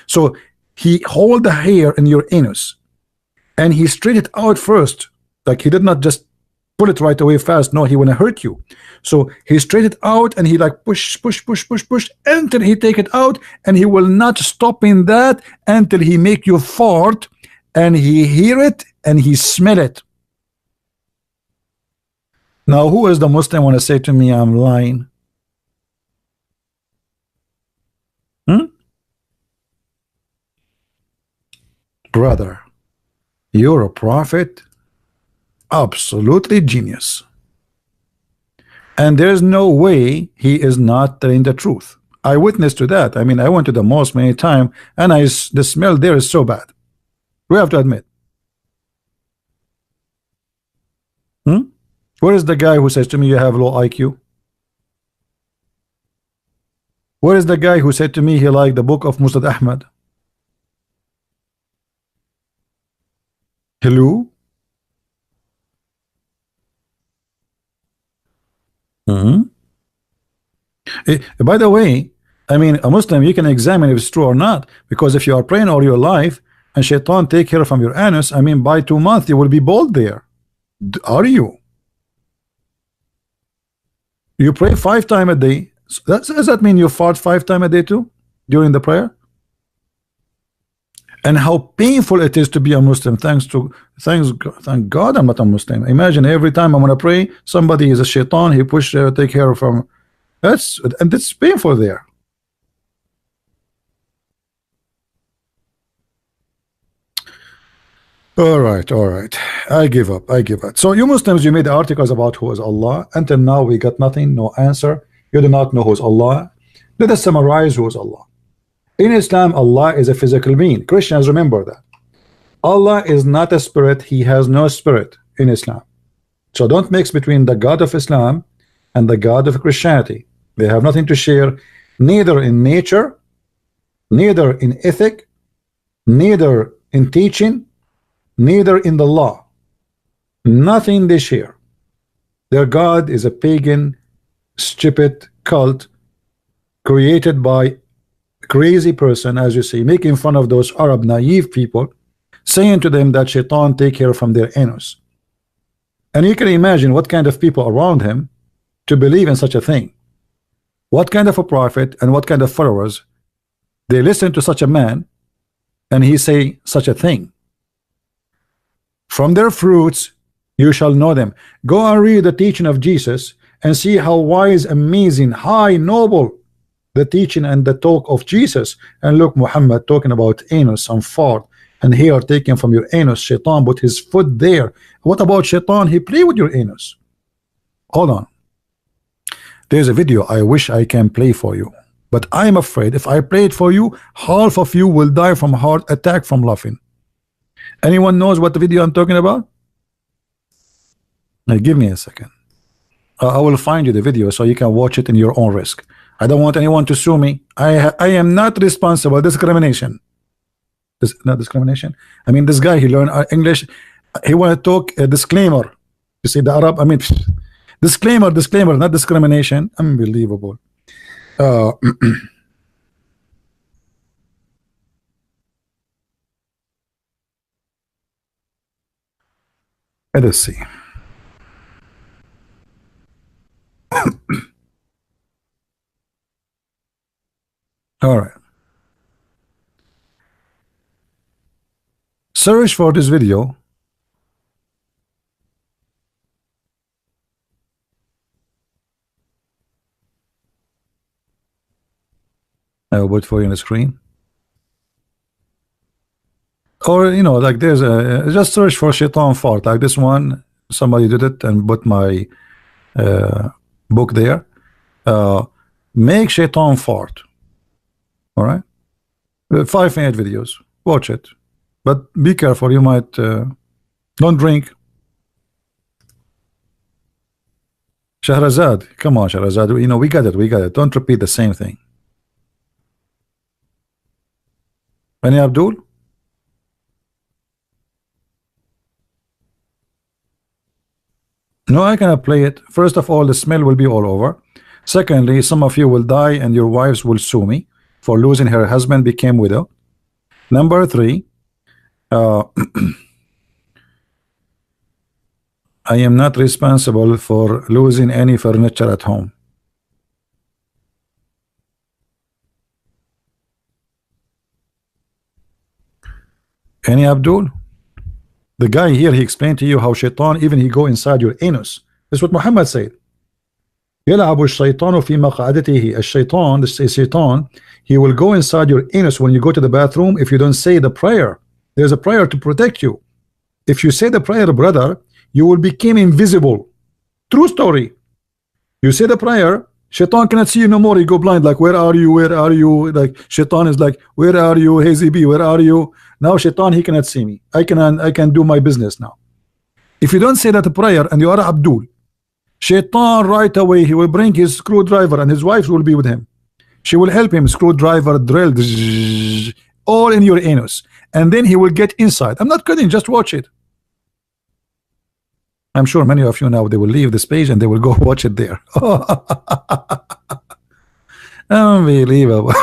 [SPEAKER 1] So he hold the hair in your anus and he straight it out first, like he did not just pull it right away fast, no, he wanna hurt you. So he straight it out and he like push until he take it out, and he will not stop in that until he make you fart and he hear it and he smell it. Now who is the Muslim want to say to me I'm lying? Brother, you're a prophet, absolutely genius, and there's no way he is not telling the truth. I witnessed to that. I mean, I went to the mosque many times and the smell there is so bad, we have to admit. Where is the guy who says to me you have low IQ? Where is the guy who said to me he liked the book of Musnad Ahmad? Hello? By the way, I mean, a Muslim, you can examine if it's true or not, because if you are praying all your life and shaitan take care from your anus, I mean, by 2 months you will be bald there. Are you? You pray 5 times a day. Does that mean you fart 5 times a day too during the prayer? And how painful it is to be a Muslim. Thank God I'm not a Muslim. Imagine every time I'm gonna pray, somebody is a shaitan. He push take care from. That's painful there. All right. I give up. So you Muslims, you made articles about who is Allah. Until now, we got nothing, no answer. You do not know who is Allah. Let us summarize who is Allah. In Islam, Allah is a physical being. Christians, remember that. Allah is not a spirit. He has no spirit in Islam. So don't mix between the God of Islam and the God of Christianity. They have nothing to share, neither in nature, neither in ethic, neither in teaching, neither in the law. Nothing they share. Their God is a pagan, stupid cult created by a crazy person, as you see, making fun of those Arab naive people, saying to them that shaitan take care from their anus. And you can imagine what kind of people around him to believe in such a thing. What kind of a prophet and what kind of followers they listen to such a man and he say such a thing. From their fruits you shall know them. Go and read the teaching of Jesus and see how wise, amazing, high, noble the teaching and the talk of Jesus. And look, Muhammad talking about anus and fart and hair taken from your anus. Shaitan put his foot there. What about shaitan? He play with your anus. Hold on. There's a video I wish I can play for you, but I'm afraid if I play it for you, half of you will die from heart attack from laughing. Anyone knows what the video I'm talking about? Now, give me a second. I will find you the video so you can watch it in your own risk. I don't want anyone to sue me. I am not responsible. Discrimination. This not discrimination. I mean, this guy, he learned English. He want to talk a disclaimer. You see the Arab. I mean, disclaimer, not discrimination. Unbelievable. Let us see. All right. Search for this video. I will put for you on the screen. Or, you know, like there's a, just search for shaitan fart, like this one. Somebody did it and put my book there. Make shaitan fart. All right, 5-minute videos. Watch it, but be careful. You might don't drink. Shahrazad, come on, Shahrazad. You know we got it. We got it. Don't repeat the same thing. Any Abdul? No, I cannot play it. First of all, the smell will be all over. Secondly, some of you will die and your wives will sue me for losing her husband, became widow. Number 3, I am not responsible for losing any furniture at home. Any Abdul? The guy here, he explained to you how shaitan, even he go inside your anus. That's what Muhammad said. يلعب الشيطان في مقعدته. الشيطان, the shaitan, he will go inside your anus when you go to the bathroom if you don't say the prayer. There's a prayer to protect you. If you say the prayer, brother, you will become invisible. True story. You say the prayer, shaitan cannot see you no more. You go blind, like, where are you? Where are you? Like, shaitan is like, where are you? Hazy B, where are you? Now shaitan, he cannot see me. I can do my business now. If you don't say that prayer and you are Abdul, shaitan right away, he will bring his screwdriver and his wife will be with him. She will help him screwdriver drill all in your anus, and then he will get inside. I'm not kidding, just watch it. I'm sure many of you now, they will leave this page and they will go watch it there. Unbelievable.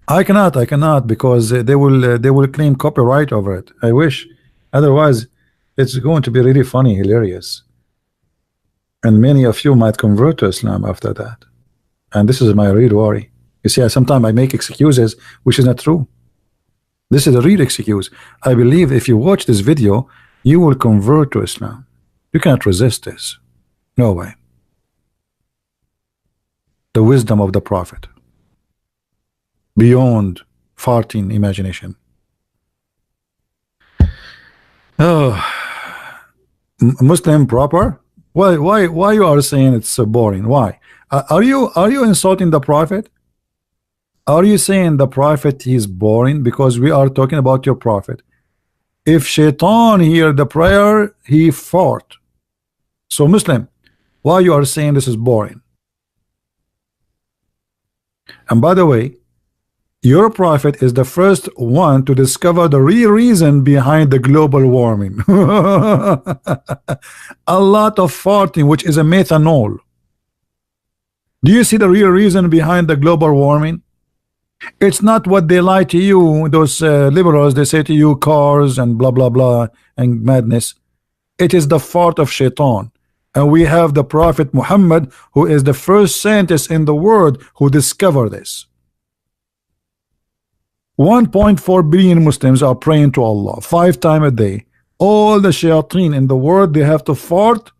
[SPEAKER 1] I cannot because they will claim copyright over it. I wish, otherwise it's going to be really funny, hilarious, and many of you might convert to Islam after that. And this is my real worry. You see, sometimes I make excuses which is not true. This is a real excuse. I believe if you watch this video, you will convert to Islam. You cannot resist this. No way. The wisdom of the Prophet, beyond farting imagination. Oh, Muslim proper? Why you are saying it's boring? Why? Are you insulting the Prophet? Are you saying the Prophet is boring? Because we are talking about your Prophet. If shaitan hear the prayer, he fart. So Muslim, why you are saying this is boring? And by the way, your Prophet is the first one to discover the real reason behind the global warming. A lot of farting, which is a methanol. Do you see the real reason behind the global warming? It's not what they lie to you, those liberals. They say to you cars and blah blah blah and madness. It is the fart of shaitan. And we have the Prophet Muhammad, who is the first scientist in the world who discovered this. 1.4 billion Muslims are praying to Allah 5 times a day. All the shayateen in the world, they have to fart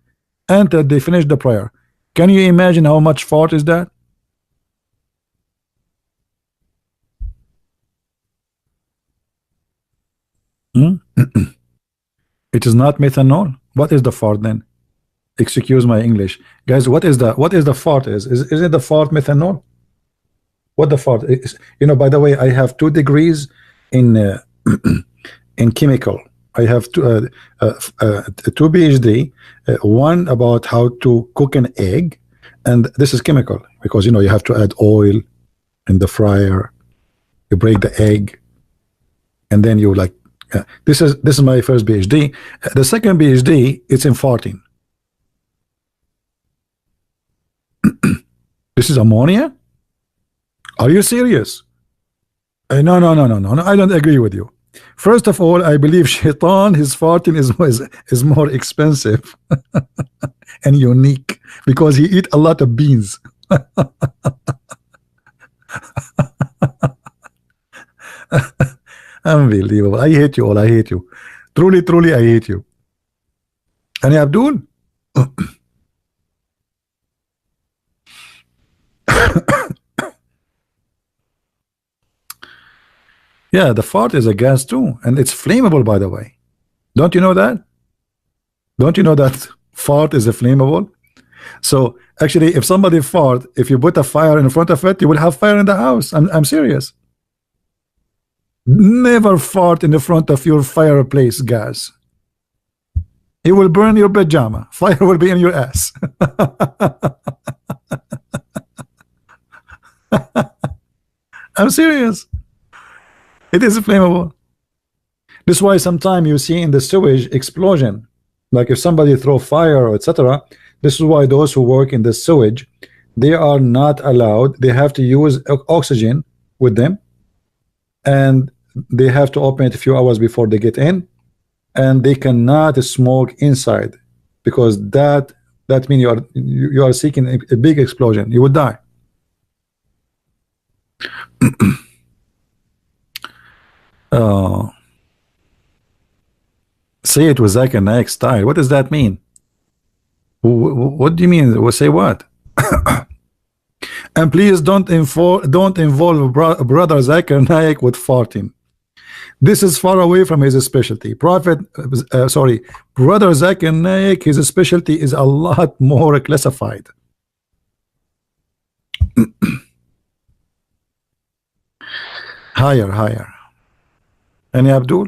[SPEAKER 1] until they finish the prayer. Can you imagine how much fart is that? It is not methanol. What is the fart then? Excuse my English, guys. What is the fart? Is it the fart methanol? What the fart is? You know, by the way, I have 2 degrees in in chemical. I have two PhD, one about how to cook an egg, and this is chemical because you know you have to add oil in the fryer, you break the egg, and then you like this is my first PhD. The second PhD, it's in farting. This is ammonia. Are you serious? No, no, no, no, no, no. I don't agree with you. First of all, I believe Shaitan, his farting is more expensive and unique because he eat a lot of beans. Unbelievable. I hate you all. I hate you. Truly, truly, I hate you. And Abdul? Yeah, the fart is a gas too, and it's flammable, by the way. Don't you know that? Don't you know that fart is a flammable? So actually, if somebody fart, if you put a fire in front of it, you will have fire in the house. I'm serious. Never fart in the front of your fireplace gas. It will burn your pajama. Fire will be in your ass. I'm serious. It is flammable. This is why sometimes you see in the sewage explosion, like if somebody throw fire or etc. This is why those who work in the sewage, they are not allowed. They have to use oxygen with them, and they have to open it a few hours before they get in, and they cannot smoke inside because that means you are seeking a big explosion. You would die. Say it with Zach and Naik style. What does that mean? What do you mean? Well, say what? And please don't involve brother Zakir Naik with farting. This is far away from his specialty. Brother Zakir Naik, his specialty is a lot more classified. Higher. Any Abdul?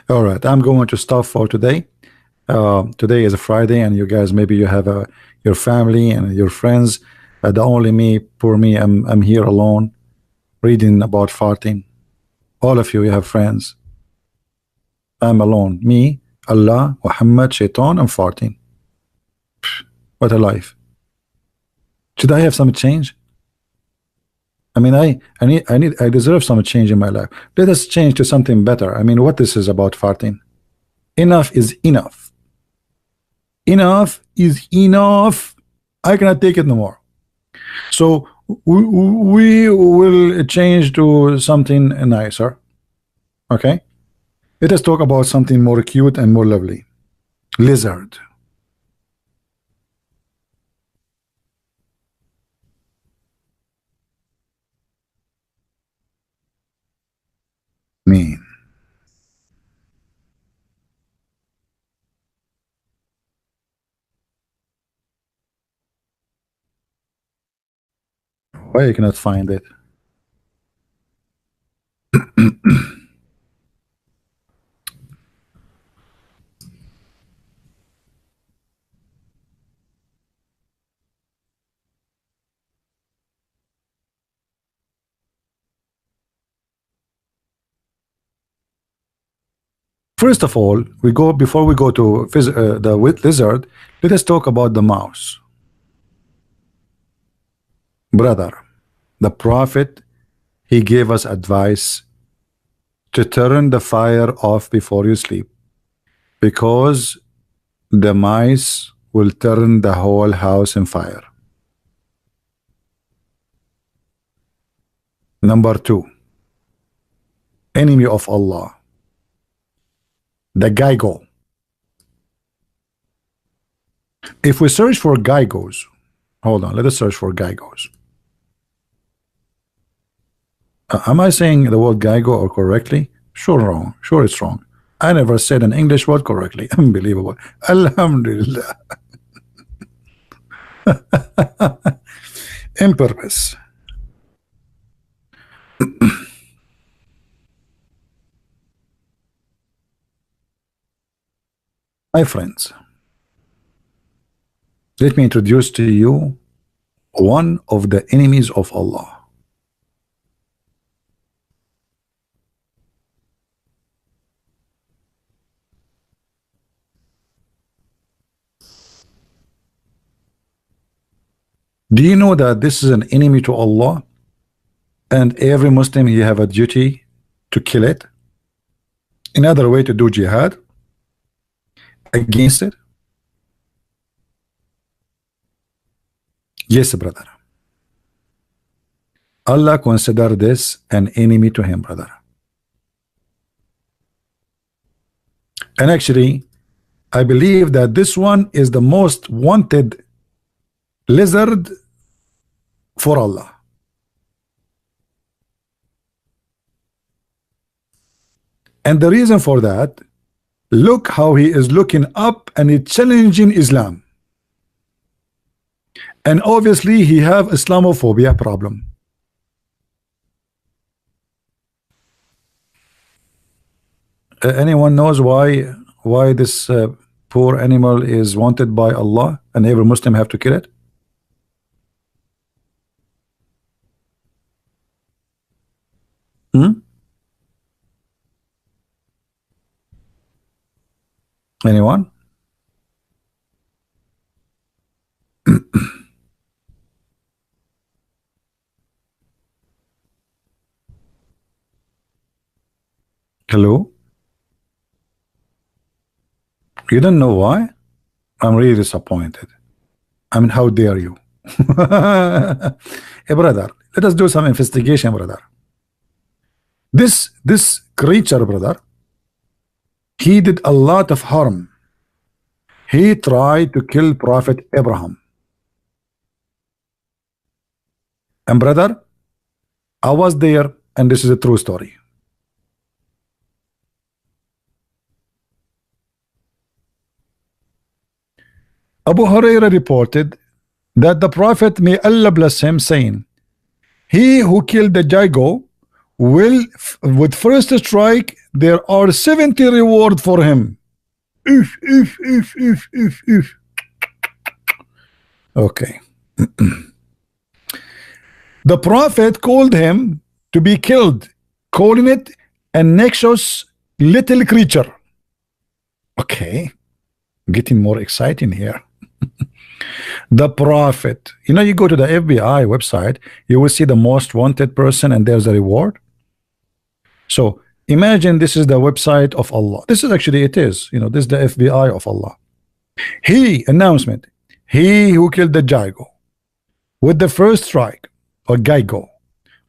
[SPEAKER 1] All right, I'm going to stop for today. Today is a Friday, and you guys, maybe you have your family and your friends. The only me, poor me, I'm here alone, reading about farting. All of you have friends. I'm alone. Me, Allah, Muhammad, Shaitan, I'm farting. What a life. Should I have some change? I mean, I deserve some change in my life. Let us change to something better. I mean, what this is about farting? Enough is enough. Enough is enough. I cannot take it no more. So we will change to something nicer. Okay? Let us talk about something more cute and more lovely. Lizard. Mean. Why you cannot find it? First of all, before we go to the lizard, let us talk about the mouse. Brother, the Prophet, he gave us advice to turn the fire off before you sleep, because the mice will turn the whole house in fire. Number two, enemy of Allah, the Geigo. If we search for Geigos, hold on, let us search for Geigos. Am I saying the word Geigo or correctly? Sure wrong. Sure it's wrong. I never said an English word correctly. Unbelievable. Alhamdulillah. in purpose. My friends, let me introduce to you one of the enemies of Allah. Do you know that this is an enemy to Allah, and every Muslim he have a duty to kill it? Another way to do jihad against it? Yes, brother. Allah consider this an enemy to him, brother. And actually, I believe that this one is the most wanted lizard for Allah. And the reason for that, look how he is looking up and he's challenging Islam. And obviously he have Islamophobia problem. Anyone knows why this poor animal is wanted by Allah and every Muslim have to kill it? Anyone? Hello? You don't know why? I'm really disappointed. I mean, how dare you? Hey, brother, let us do some investigation, brother. This creature, brother, he did a lot of harm. He tried to kill Prophet Abraham. And brother, I was there, and this is a true story. Abu Hurairah reported that the Prophet, may Allah bless him, saying, he who killed the Jago will, with first strike, there are 70 reward for him. If. Okay. The Prophet called him to be killed, calling it a noxious little creature. Okay. Getting more exciting here. The Prophet, you know, you go to the FBI website, you will see the most wanted person and there's a reward. So imagine this is the website of Allah. This is actually, it is, you know, this is the FBI of Allah. He, announcement, he who killed the Jago with the first strike, or Gaigo,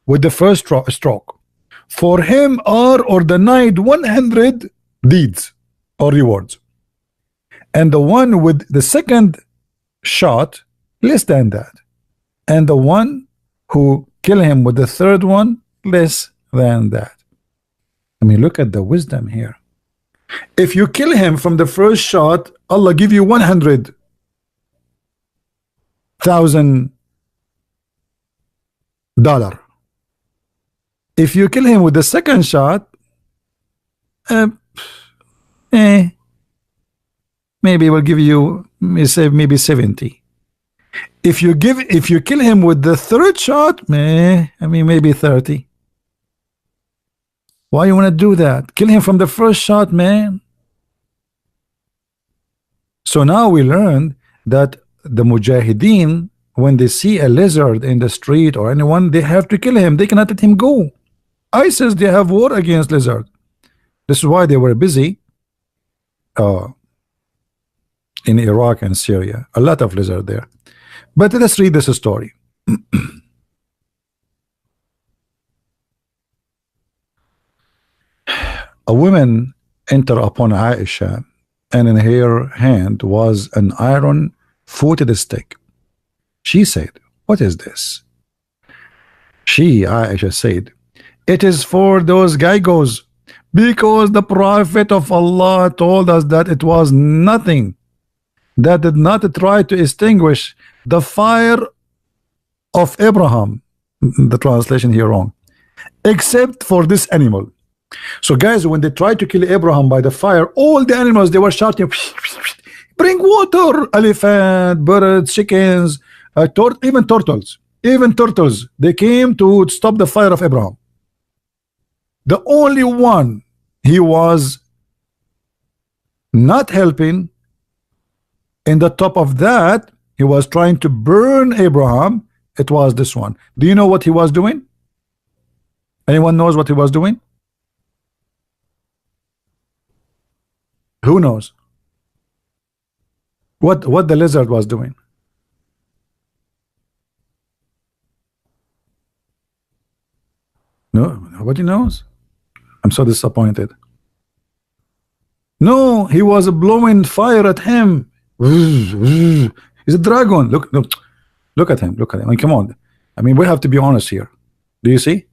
[SPEAKER 1] with the first stroke, for him are denied 100 deeds or rewards. And the one with the second shot, less than that. And the one who kill him with the third one, less than that. I mean, look at the wisdom here. If you kill him from the first shot, Allah give you $100,000. If you kill him with the second shot, maybe we'll give you, maybe 70. If you kill him with the third shot, I mean, maybe 30. Why you want to do that? Kill him from the first shot, man. So now we learned that the Mujahideen, when they see a lizard in the street or anyone, they have to kill him. They cannot let him go. ISIS, they have war against lizard. This is why they were busy in Iraq and Syria. A lot of lizard there. But let's read this story. A woman entered upon Aisha, and in her hand was an iron-footed stick. She said, "What is this?" Aisha said, "It is for those Gaigos, because the Prophet of Allah told us that it was nothing that did not try to extinguish the fire of Abraham. The translation here wrong. Except for this animal. So guys, when they tried to kill Abraham by the fire, all the animals, they were shouting, bring water, elephant, birds, chickens, even turtles. Even turtles, they came to stop the fire of Abraham. The only one he was not helping, in the top of that, he was trying to burn Abraham. It was this one. Do you know what he was doing? Anyone knows what he was doing? Who knows? What the lizard was doing? No, nobody knows. I'm so disappointed. No, he was blowing fire at him. He's a dragon. Look at him. Look at him. I mean, come on. I mean, we have to be honest here. Do you see?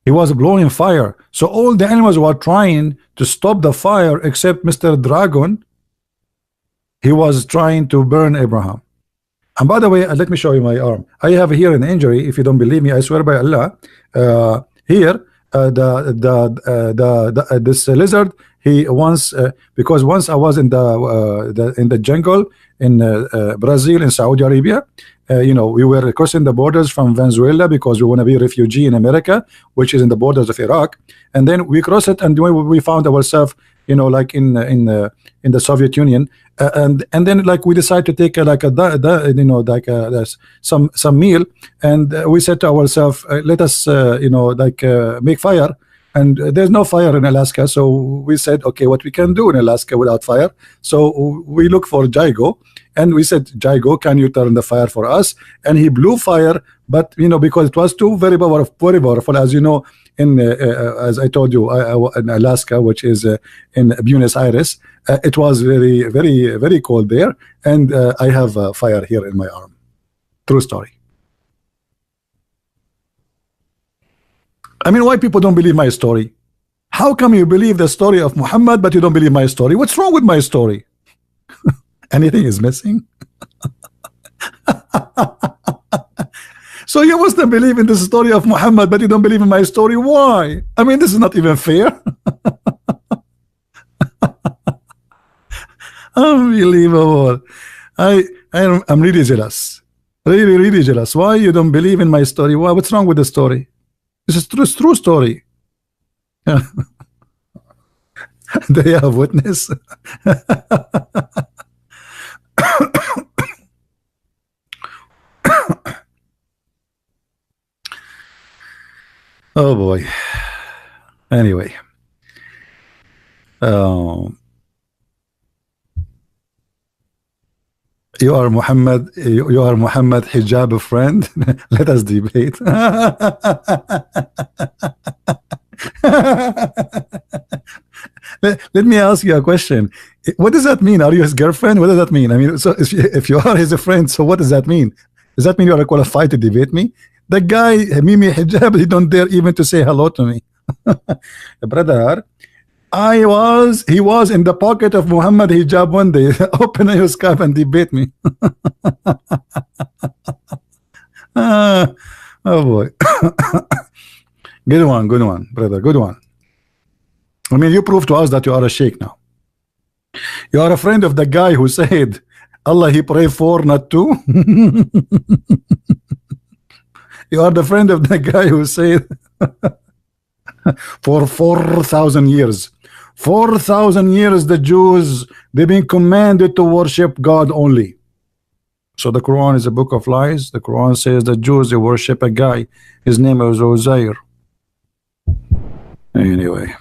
[SPEAKER 1] He was blowing fire. So all the animals were trying to stop the fire except Mr. Dragon. He was trying to burn Abraham. And by the way, let me show you my arm. I have here an injury. If you don't believe me, I swear by Allah. Here, this lizard. He once because once I was in the jungle in Brazil, in Saudi Arabia. You know, we were crossing the borders from Venezuela because we want to be a refugee in America, which is in the borders of Iraq. And then we crossed it, and we found ourselves, you know, like in the Soviet Union. And then like we decided to take some meal, and we said to ourselves, let us make fire. And there's no fire in Alaska, so we said, okay, what we can do in Alaska without fire? So we look for Jago, and we said, Jago, can you turn the fire for us? And he blew fire, but you know, because it was too very powerful, as you know, in as I told you, in Alaska, which is in Buenos Aires, it was very cold there, and I have fire here in my arm. True story. I mean, why people don't believe my story? How come you believe the story of Muhammad but you don't believe my story? What's wrong with my story? Anything is missing? So you must believe in the story of Muhammad but you don't believe in my story. Why? I mean, this is not even fair. Unbelievable. I'm really jealous. Really jealous. Why you don't believe in my story? Why? What's wrong with the story? This is true story. They have witness. Oh boy. Anyway. You are Muhammad hijab friend. Let us debate. Let me ask you a question. What does that mean? Are you his girlfriend? What does that mean? I mean, so if you are his friend, so what does that mean? Does that mean you are qualified to debate me? The guy, Mimi hijab, he don't dare even to say hello to me. Brother, he was in the pocket of Muhammad hijab one day. Open your Skype and debate me. Oh boy. Good one, brother, good one. I mean, you prove to us that you are a sheikh now. You are a friend of the guy who said Allah he pray for, not to. You are the friend of the guy who said for 4,000 years. 4,000 years the Jews, they've been commanded to worship God only. So the Quran is a book of lies. The Quran says the Jews, they worship a guy, his name is Uzair. Anyway,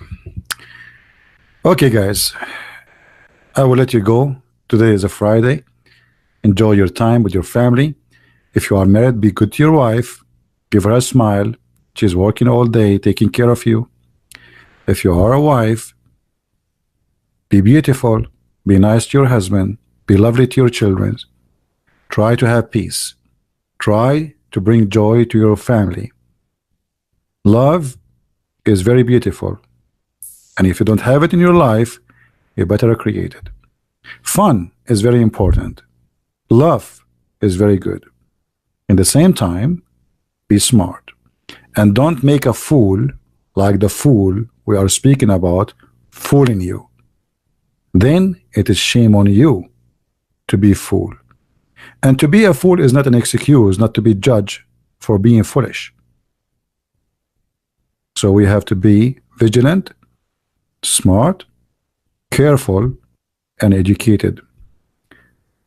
[SPEAKER 1] okay guys, I will let you go. Today is a Friday. Enjoy your time with your family. If you are married, be good to your wife. Give her a smile. She's working all day taking care of you. If you are a wife, be beautiful, be nice to your husband, be lovely to your children. Try to have peace. Try to bring joy to your family. Love is very beautiful, and if you don't have it in your life, you better create it. Fun is very important. Love is very good. In the same time, be smart. And don't make a fool like the fool we are speaking about fooling you. Then it is shame on you to be fool. And to be a fool is not an excuse not to be judged for being foolish. So we have to be vigilant, smart, careful, and educated.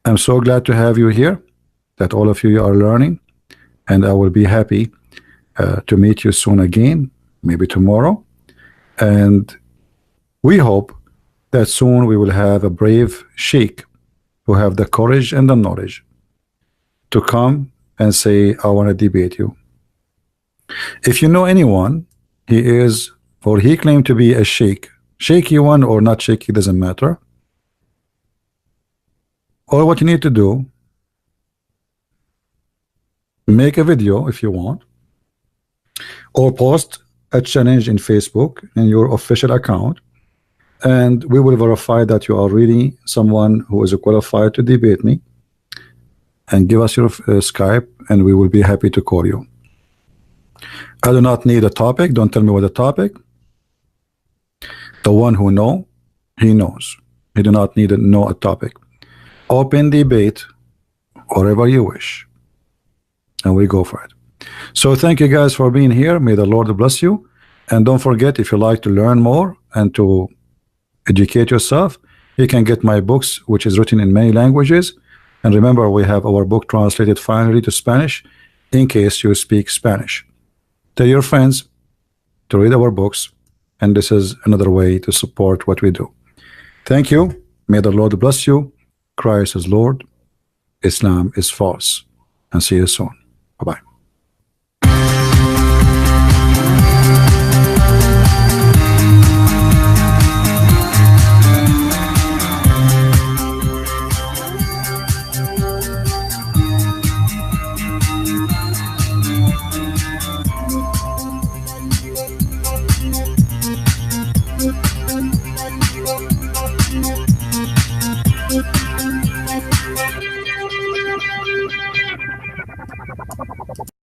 [SPEAKER 1] I'm so glad to have you here, that all of you are learning, and I will be happy to meet you soon again, maybe tomorrow. And we hope that soon we will have a brave sheikh who have the courage and the knowledge to come and say, I want to debate you. If you know anyone, he is, or he claimed to be a sheikh, shaky one or not shaky, doesn't matter. All what you need to do, make a video if you want, or post a challenge in Facebook in your official account, and we will verify that you are really someone who is qualified to debate me, and give us your Skype, and we will be happy to call you. I do not need a topic. Don't tell me what the topic. The one who know, he knows. He do not need to know a topic. Open debate wherever you wish, and we go for it. So thank you guys for being here. May the Lord bless you. And don't forget, if you like to learn more and to educate yourself, you can get my books, which is written in many languages. And remember, we have our book translated finally to Spanish, in case you speak Spanish. Tell your friends to read our books, and this is another way to support what we do. Thank you. May the Lord bless you. Christ is Lord. Islam is false. And see you soon. Bye-bye.